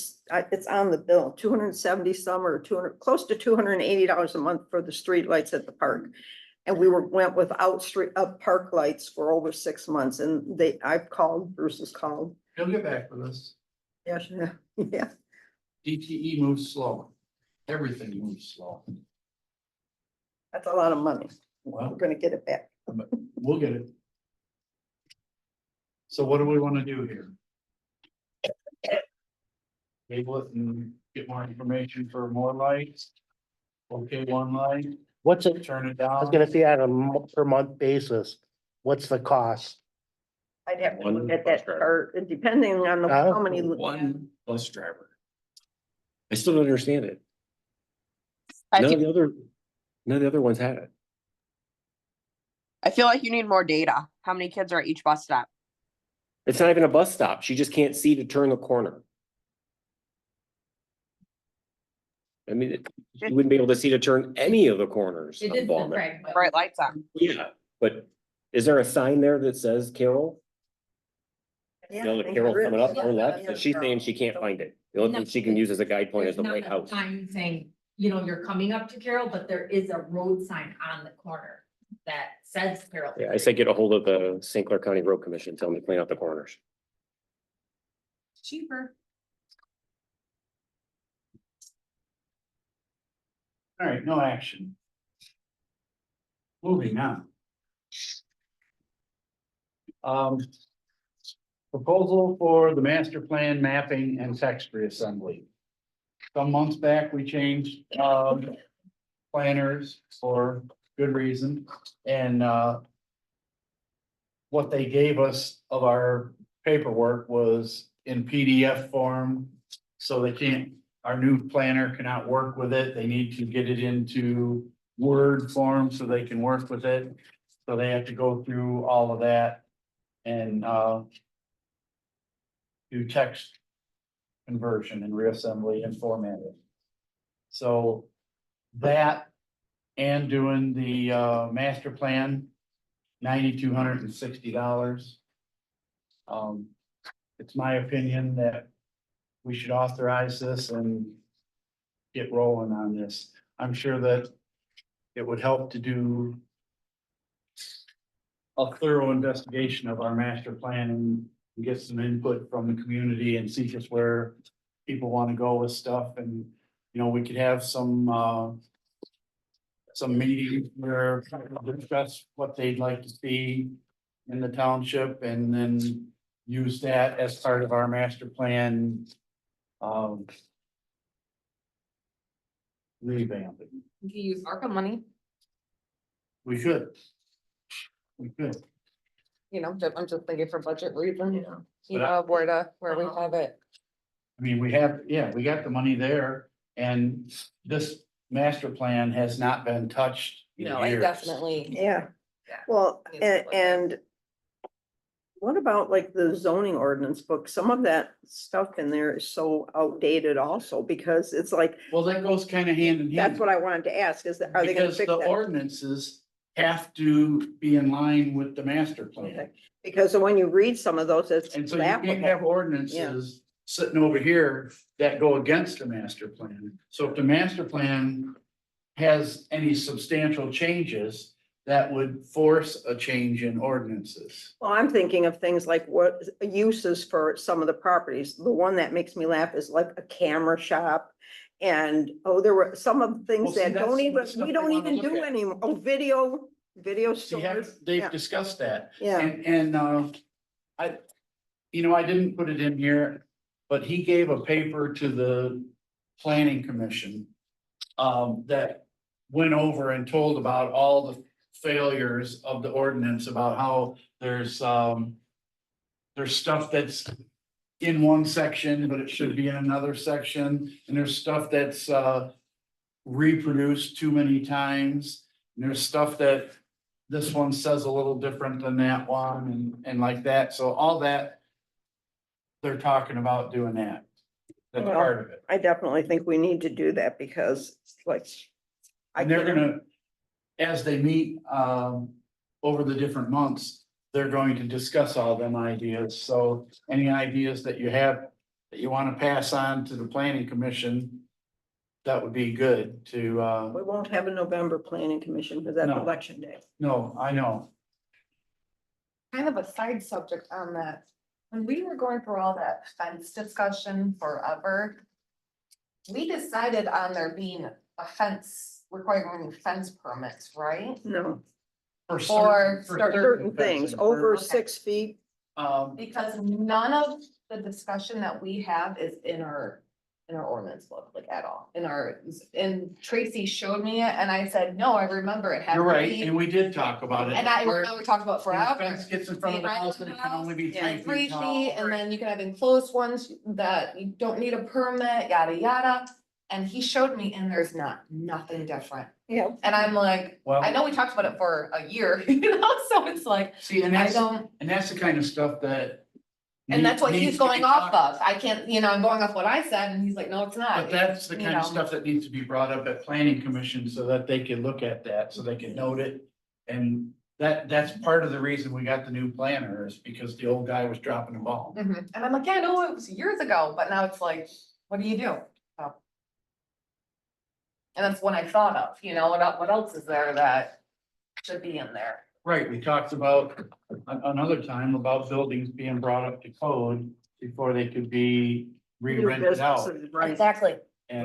it's on the bill, 270 some or 200, close to $280 a month for the streetlights at the park. And went without park lights for over 6 months and I've called, Bruce has called. he'll get back with us. Yes, yeah. DTE moves slow. Everything moves slow. That's a lot of money. We're Well, gonna get it back. we'll get it. So what do we want to do here? Table it and get more information for more lights. Okay, one light, What's it, turn it I was down. gonna say on a per month basis, what's the cost? I'd have to One look at bus that driver. chart, depending on how many. One bus driver. I still don't understand it. I None feel, of the other ones had it. I feel like you need more data. How many kids are at each bus stop? It's not even a bus stop. She just can't see to turn the corner. I mean, you wouldn't be able to see to turn any of the corners It on is the Ballmer. Craig, but- Bright lights on. Yeah, but is there a sign there that says Carol? Yeah, No, I the think Carol there coming is. up or left, Yeah. and she's saying she can't find it. The only thing she can use as a guide point is the There's White not a House. sign saying, you know, you're coming up to Carroll, but there is a road sign on the corner that says Carroll. Yeah, I say get a hold of the St. Clair County Road Commission, tell them to clean out the corners. Cheaper. All right, no action. Moving on. Proposal for the master plan mapping and text reassembly. Some months back, we changed, planners for good reason, and, what they gave us of our paperwork was in PDF form, so they can't, our new planner cannot work with it, they need to get it into Word form so they can work with it. So they have to go through all of that and, do text conversion and reassembly and formatting. So that and doing the, master plan, $9,260. It's my opinion that we should authorize this and get rolling on this. I'm sure that it would help to do a thorough investigation of our master plan and get some input from the community and see just where people want to go with stuff. And, you know, we could have some meetings where people discuss what they'd like to see in the township and then use that as part of our master plan. Revamping. you can use ARPA money, We could. We could. you know, I'm just thinking for budget reasons, you But I- know, where we have it. I mean, we got the money there and this master plan has not been touched in No, I years. definitely. Yeah, Yeah. well, Needs to look at. and what about like the zoning ordinance book? Some of that stuff in there is so outdated also, because it's like, Well, that goes kind of hand in hand. that's what I wanted to ask, is that, are they gonna Because fix the that? ordinances have to be in line with the master plan. Okay. Because when you read some of those, it's And so you can't have laughable. ordinances sitting over here that go against the master plan. So if the master plan has any substantial changes, that would force a change in ordinances. Well, I'm thinking of things like what uses for some of the properties. The one that makes me laugh is like a camera shop. And, there were some of the Well, things see, that that's don't the even, stuff we they don't wanna even look do at. anymore. Oh, video See, stores. they've Yeah. discussed that. Yeah, And, I didn't put it in here, but he gave a paper to the planning commission. That went over and told about all the failures of the ordinance, about how there's stuff that's in one section, but it should be in another section, and there's stuff that's, reproduced too many times. And there's stuff that this one says a little different than that one and like that. So all that, they're talking about doing that. That's Well, part of it. I definitely think we need to do that because like. I And they're can- gonna, as they meet, over the different months, they're going to discuss all them ideas. So any ideas that you have that you wanna pass on to the planning commission, that would be good to, We won't have a November planning commission because that's No. election day. no, I know. Kind of a side subject on that. When we were going through all that fence discussion forever. We decided on there being a fence, requiring fence permits, right? No, For Or for certain things fencing, over Okay. 6 feet. Because none of the discussion that we have is in our ordinance book, like at all, and Tracy showed me it, and I said, no, I remember it had You're to right, be. and we did talk about it. And I Where remember we talked about when the forever. fence gets in front of the house, and it can only be Yeah, 3 feet tall. And then you can have enclosed ones that you don't need a permit, yada, yada. And he showed me, and there's nothing different. Yeah. And I'm like, Well- I know we talked about it for a year, so it's like, See, and I that's, don't, and that's the kind of stuff that. and that's what needs he's to be going off talked- of. I can't, I'm going off what I said, and he's like, no, it's not. But that's the You kind of know. stuff that needs to be brought up at planning commission so that they can look at that, so they can note it. And that's part of the reason we got the new planner is because the old guy was dropping the ball. Mhm. And I'm like, yeah, no, it was years ago, but now it's like, what do you do? So. And that's what I thought of, what else is there that should be in there? Right, we talked about another time about buildings being brought up to code before they could be New re-rented out. businesses, right. Exactly. And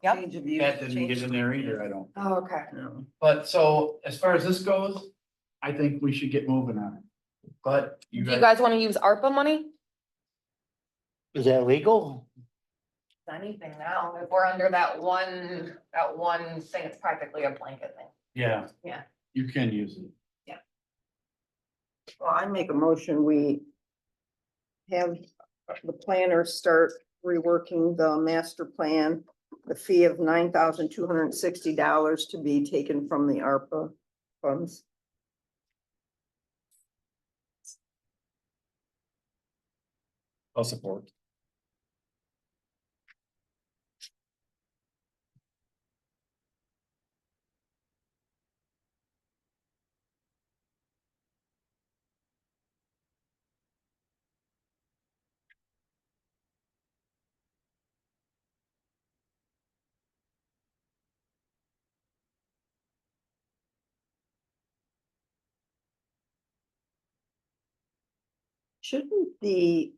Yep. Change of use, that didn't change get in of- there either, I don't. Oh, okay. No. But so as far as this goes, I think we should get moving on it. But Do you guys wanna use ARPA money? Is that legal? Anything now, if we're under that one thing, it's practically a blanket thing. yeah. Yeah. You can use it. Well, I make a motion, we have the planner start reworking the master plan. The fee of $9,260 to be taken from the ARPA funds. I'll support. Shouldn't the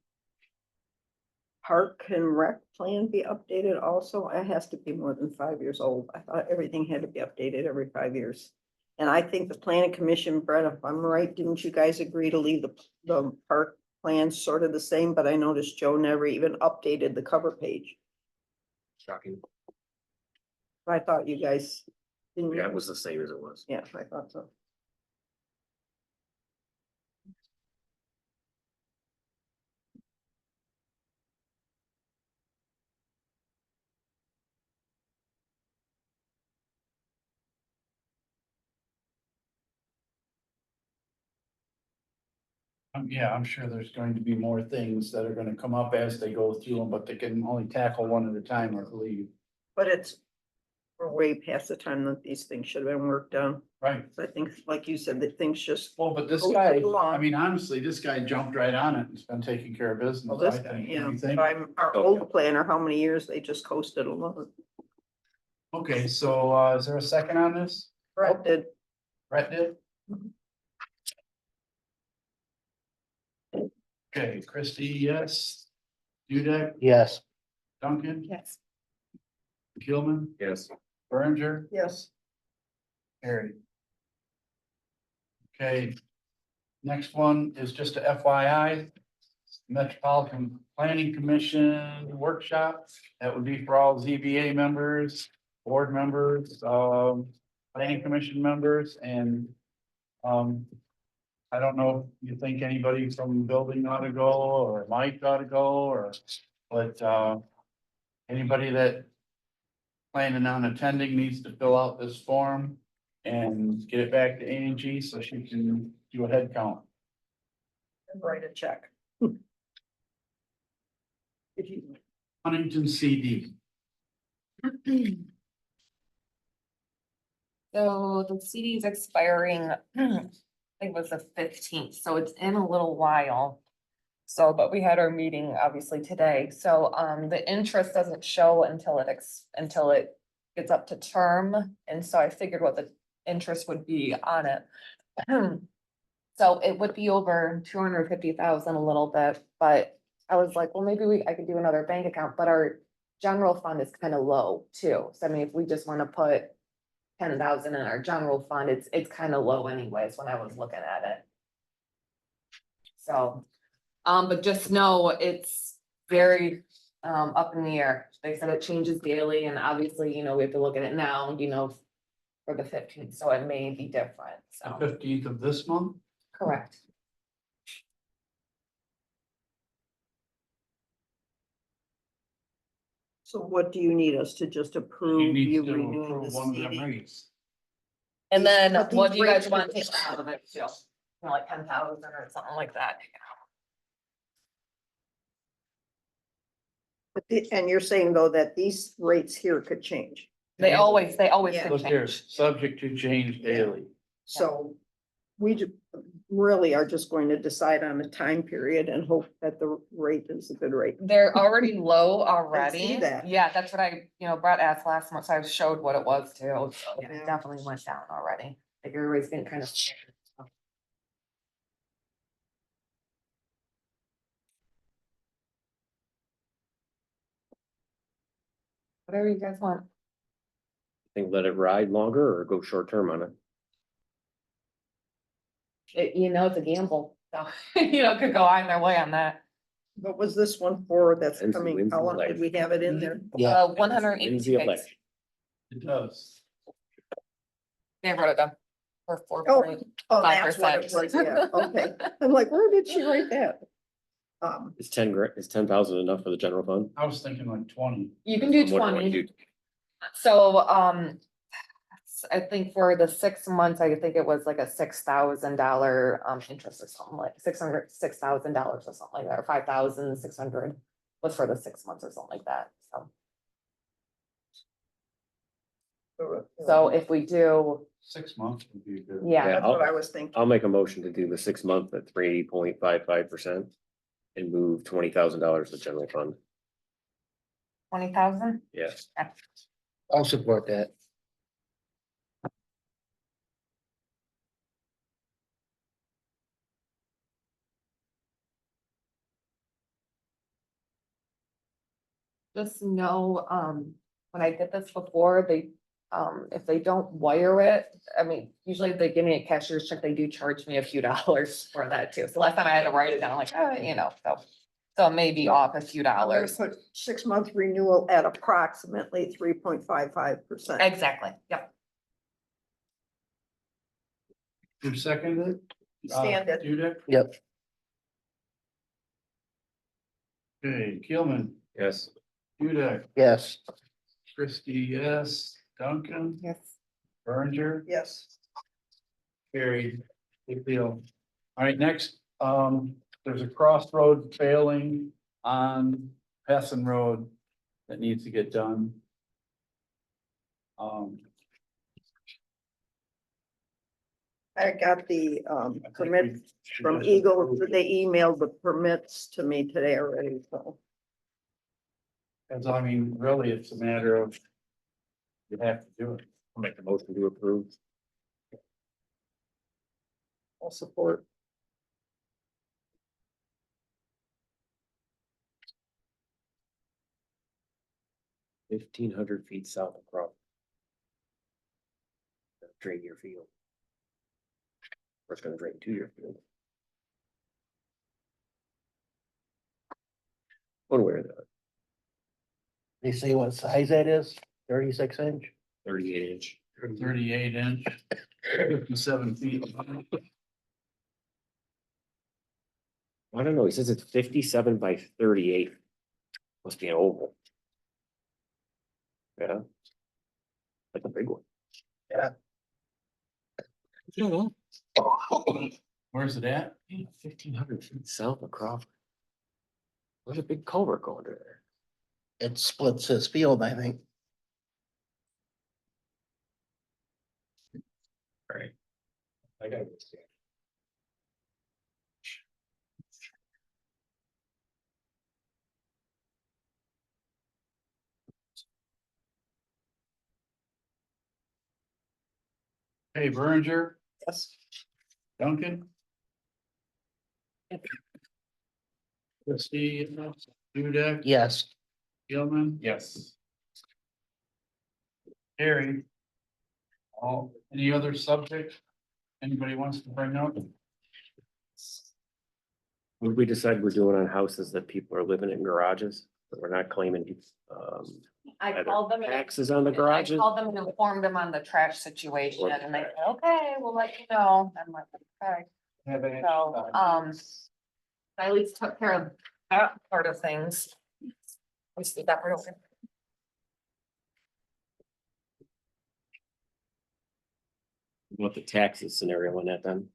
park and rec plan be updated also? It has to be more than 5 years old. I thought everything had to be updated every 5 years. And I think the planning commission, Brett, if I'm right, didn't you guys agree to leave the park plan sort of the same? But I noticed Joe never even updated the cover page. Shocking. I thought you guys didn't. Yeah, it was the same as it was. Yeah, I thought so. Yeah, I'm sure there's going to be more things that are gonna come up as they go through them, but they can only tackle one at a time, I believe. But we're way past the time that these things should have been worked on. Right. I think, like you said, that things just. Well, but this Go guy, along. I mean, honestly, this guy jumped right on it and has been taking care of business, Well, I this, think. yeah, What do you think? but I'm, our old planner, how many years they just coasted along. Okay, so, is there a second on this? Brett did. Brett did? Okay, Christie, yes. Dudek, Yes. Duncan, Yes. Gilman, Yes. Berenger, Yes. Harry. Okay. Next one is just a FYI. Metropolitan Planning Commission workshop. That would be for all ZBA members, board members, planning commission members, and I don't know if you think anybody from building ought to go, or Mike ought to go, but anybody that planning on attending needs to fill out this form and get it back to Angie so she can do a head count. Write a check. If you, Huntington CD. So the CD is expiring, I think it was the 15th, so it's in a little while. So, but we had our meeting obviously today, so the interest doesn't show until until it gets up to term, and so I figured what the interest would be on it. So it would be over 250,000 a little bit, but I was like, well, maybe I could do another bank account, but our general fund is kind of low too. So I mean, if we just want to put 10,000 in our general fund, it's kind of low anyways when I was looking at it. So, but just know it's very up in the air. They said it changes daily, and obviously, you know, we have to look at it now, you know, for the 15th, so it may be different, The so, 15th of this month. correct. So what do you need us to just You approve need you to renewing approve the one of them CD? rates. And then But what these do you guys rates want to are- take out of it too? You know, like 10,000 or something like that. And you're saying though that these rates here could change. They always Yeah. could Look here, change. subject to change daily. So really are just going to decide on a time period and hope that the rate is a good rate. They're already low already. that. Yeah, that's what Brett asked last month, so I showed what it was too. So yeah, Yeah. it definitely went down already. Like everybody's getting kind of. Whatever you guys want. Think let it ride longer or go short term on it. You know, it's a gamble, so, you know, it could go either way on that. What was this one for that's Depends who coming? wins How the long did we have it in there? Yeah. 182 Wins the days. election. It does. They wrote it down. For 4 Oh, point. Oh, that's what it 5%. was, yeah, okay. I'm like, where did she write that? Is 10,000 enough for the general fund? I was thinking like 20. You can do What do I 20. do? So, I think for the 6 months, I think it was like a $6,000 interest or something like $6,000 or something like that, or 5,600 was for the 6 months or something like that, so. So if we do, 6 months would be good. yeah, That's what I was thinking. I'll make a motion to do the 6 month at 3.55% and move $20,000 to general fund. 20,000, Yes. I'll support that. just know, when I did this before, if they don't wire it, I mean, usually if they give me a cashier's check, they do charge me a few dollars for that too. So last time I had to write it down, like, you know, so it may be off a few I'm gonna dollars. put 6 month renewal at approximately 3.55%. Exactly, yep. Who seconded it? Stand it. Dudek? Yep. Okay, Keelman, Yes. Dudek, Yes. Christie, yes, Duncan, Yes. Berenger, Yes. carried. Big deal. All right, next, there's a crossroad failing on Pesson Road that needs to get done. I got the I think permit we should from just Eagle. approve it. They emailed the permits to me today already, so. Cause I mean, really, it's a matter of you have to do it. I'll make the motion to approve. I'll support. $1,500 south of Crawford. Drain your field. Or it's gonna drain to your field. One way or the other, They say what size that is? 36 inch? 38 inch. 38 inch, 57 feet. I don't know, he says it's 57 by 38. Must be an oval. Yeah. Like a big one. Where's it at? 1,500 feet south of Crawford. There's a big culvert going under there. it splits his field, I think. Right. I got it. Hey, Berenger. Yes. Duncan. Christie, Dudek. Yes. Gilman. Yes. Harry. All, any other subject anybody wants to bring up? Would we decide we're doing on houses that people are living in garages, that we're not claiming, I either called them. taxes on the I garages? called them and informed them on the trash situation and they said, okay, we'll let you know. I'm like, okay. Have any- So, I at least took care of that part of things. Let's leave that part open. What the taxes scenario in that then?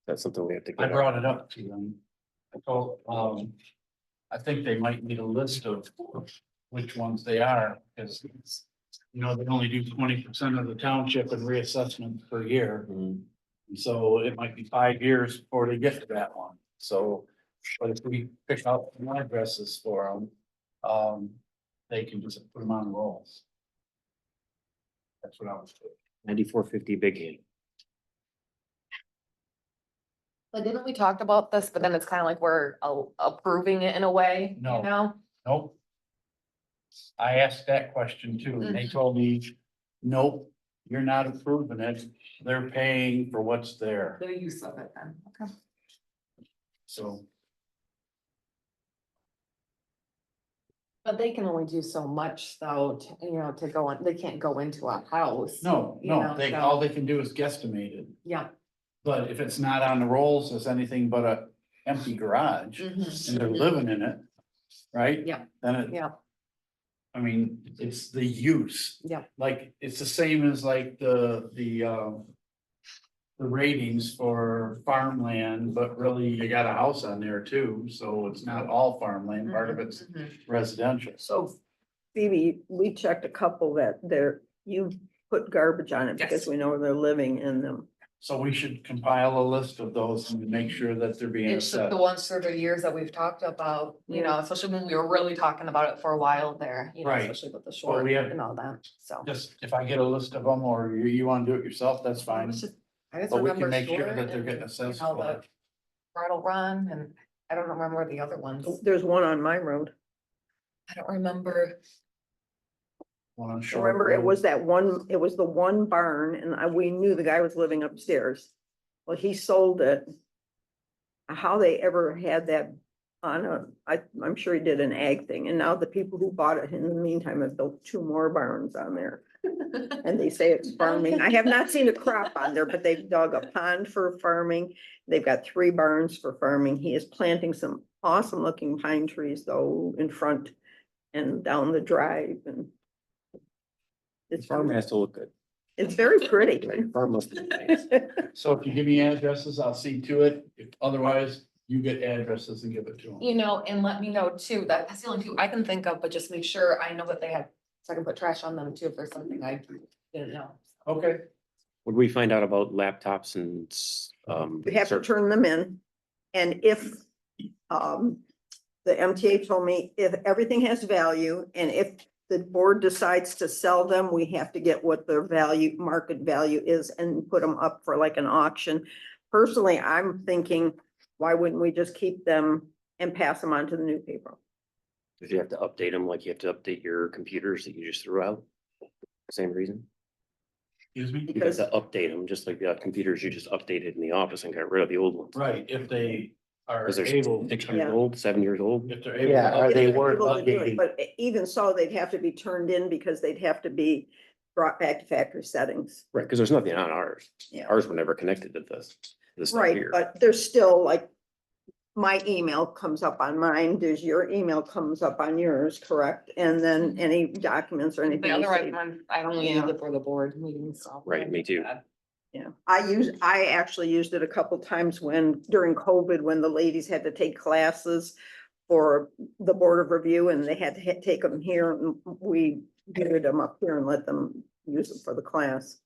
That's something we have to I get. brought it up to them. I told, I think they might need a list of which ones they are, because you know, they only do 20% of the township and reassessment per year. Mhm. So it might be 5 years before they get to that one. So, but if we pick up some addresses for them, they can just put them on rolls. That's what I was doing. 9450 big hand. But didn't we talk about this, but then it's kind of like we're approving it in a way, you No. know? Nope. I asked that question too, and they told me, nope, you're not approving it. They're paying for what's there, The use of it then, okay. so. But they can only do so much though, you know, to go on, they can't go into a house. No, you know, they, so- all they can do is guesstimate it, Yeah. but if it's not on the rolls, it's anything but a empty garage, and they're living in it, right? Yeah. Then it. Yeah. I mean, it's the use. Yeah. Like, it's the same as like the ratings for farmland, but really you got a house on there too, so it's not all farmland, part of it's residential. So Phoebe, we checked a couple that you put garbage on it because Yes. we know they're living in them. So we should compile a list of those and make sure that they're being It's just assessed. the ones for the years that we've talked about, you know, especially when we were really talking about it for a while there, you know, Right. especially with the short we have- and all that, so. Just, if I get a list of them, or you wanna do it yourself, that's fine. I just But we can remember make sure short that they're and, getting you assessed know, for the it. Brattle Run, and I don't remember the other ones. There's one on my road. I don't remember. One on Short Remember, it Road. was it was the one barn and we knew the guy was living upstairs. Well, he sold it. How they ever had that on I'm sure he did an ag thing. And now the people who bought it in the meantime have built 2 more barns on there. And they say it's farming. I have not seen a crop on there, but they've dug a pond for farming. They've got 3 barns for farming. He is planting some awesome looking pine trees though in front and down the drive and. It's Farm has to look good. It's very pretty. Farm must be nice. So if you give me addresses, I'll see to it. If otherwise, you get addresses and give it to them. You know, and let me know too, that's the only 2 I can think of, but just make sure I know that they have, so I can put trash on them too, if there's something I didn't know. Okay. Would we find out about laptops and, We have to turn them in. And if, the MTA told me if everything has value and if the board decides to sell them, we have to get what their value, market value is and put them up for like an auction. Personally, I'm thinking, why wouldn't we just keep them and pass them on to the new people? If you have to update them, like you have to update your computers that you just threw out, same reason. Excuse me? You have to update them, just like the computers you just updated in the office and got rid of the old ones. Right, if they are Because they're able. 6 years old, 7 years old. If they're able. Yeah, to are they update. worth Able to do it, updating? But even so, they'd have to be turned in because they'd have to be brought back to factory settings. Right, because there's nothing on ours. Yeah. Ours were never connected to this stuff Right, here. but there's still like, my email comes up on mine, does your email comes up on yours, correct? And then any documents or anything. The you other say- one, I only use it for the board meetings, so. Right, me too. Yeah, I actually used it a couple times during COVID, when the ladies had to take classes for the board of review and they had to take them here and we geared them up here and let them use them for the class.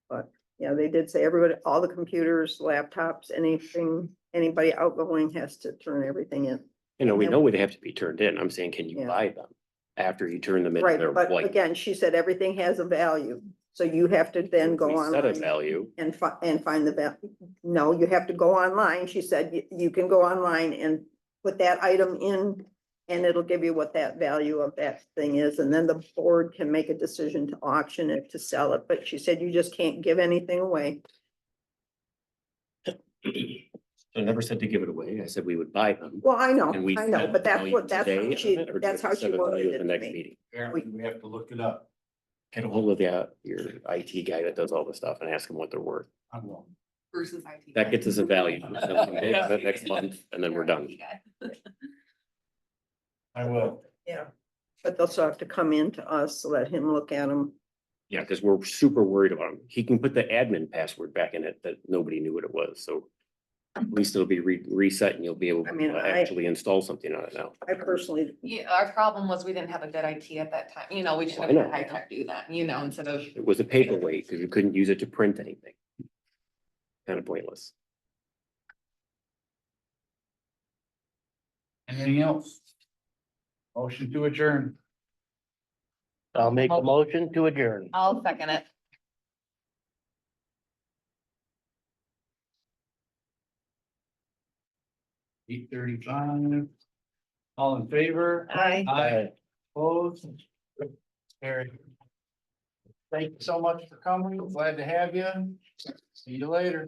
But yeah, they did say everybody, all the computers, laptops, anything, anybody outgoing has to turn everything in. You know, we know they have to be turned in. I'm saying, can you Yeah. buy them after you turn them in? Right, They're but white. again, she said everything has a value, so you have to then go We set a online value. and find the value. No, you have to go online. She said you can go online and put that item in and it'll give you what that value of that thing is, and then the board can make a decision to auction it, to sell it, but she said you just can't give anything away. I never said to give it away. I said we would buy them. Well, I know, And we but set that's value what, today how of she, it, or do that's we how set she a value worded at it the to next me. meeting? Apparently, we have to look it up. Get a hold of your IT guy that does all the stuff and ask him what they're worth. I will. Bruce's IT. That gets us a value. And then we can vote on it next month and then we're done. I will. Yeah, but they'll still have to come in to us, to let him look at them. Yeah, because we're super worried about him. He can put the admin password back in it that nobody knew what it was, so. At least it'll be reset and you'll be able I mean, to I- actually install something on it now. I personally, Yeah, our problem was we didn't have a good IT at that time, you know, we should I have know. had high tech do that, you know, instead of. It was a paperweight because you couldn't use it to print anything. Kind of pointless. Anything else? Motion to adjourn. I'll make a motion to adjourn. I'll second it. 8:35. All in favor? Aye. Aye. Opposed? Carried. Thank you so much for coming. Glad to have you. See you later.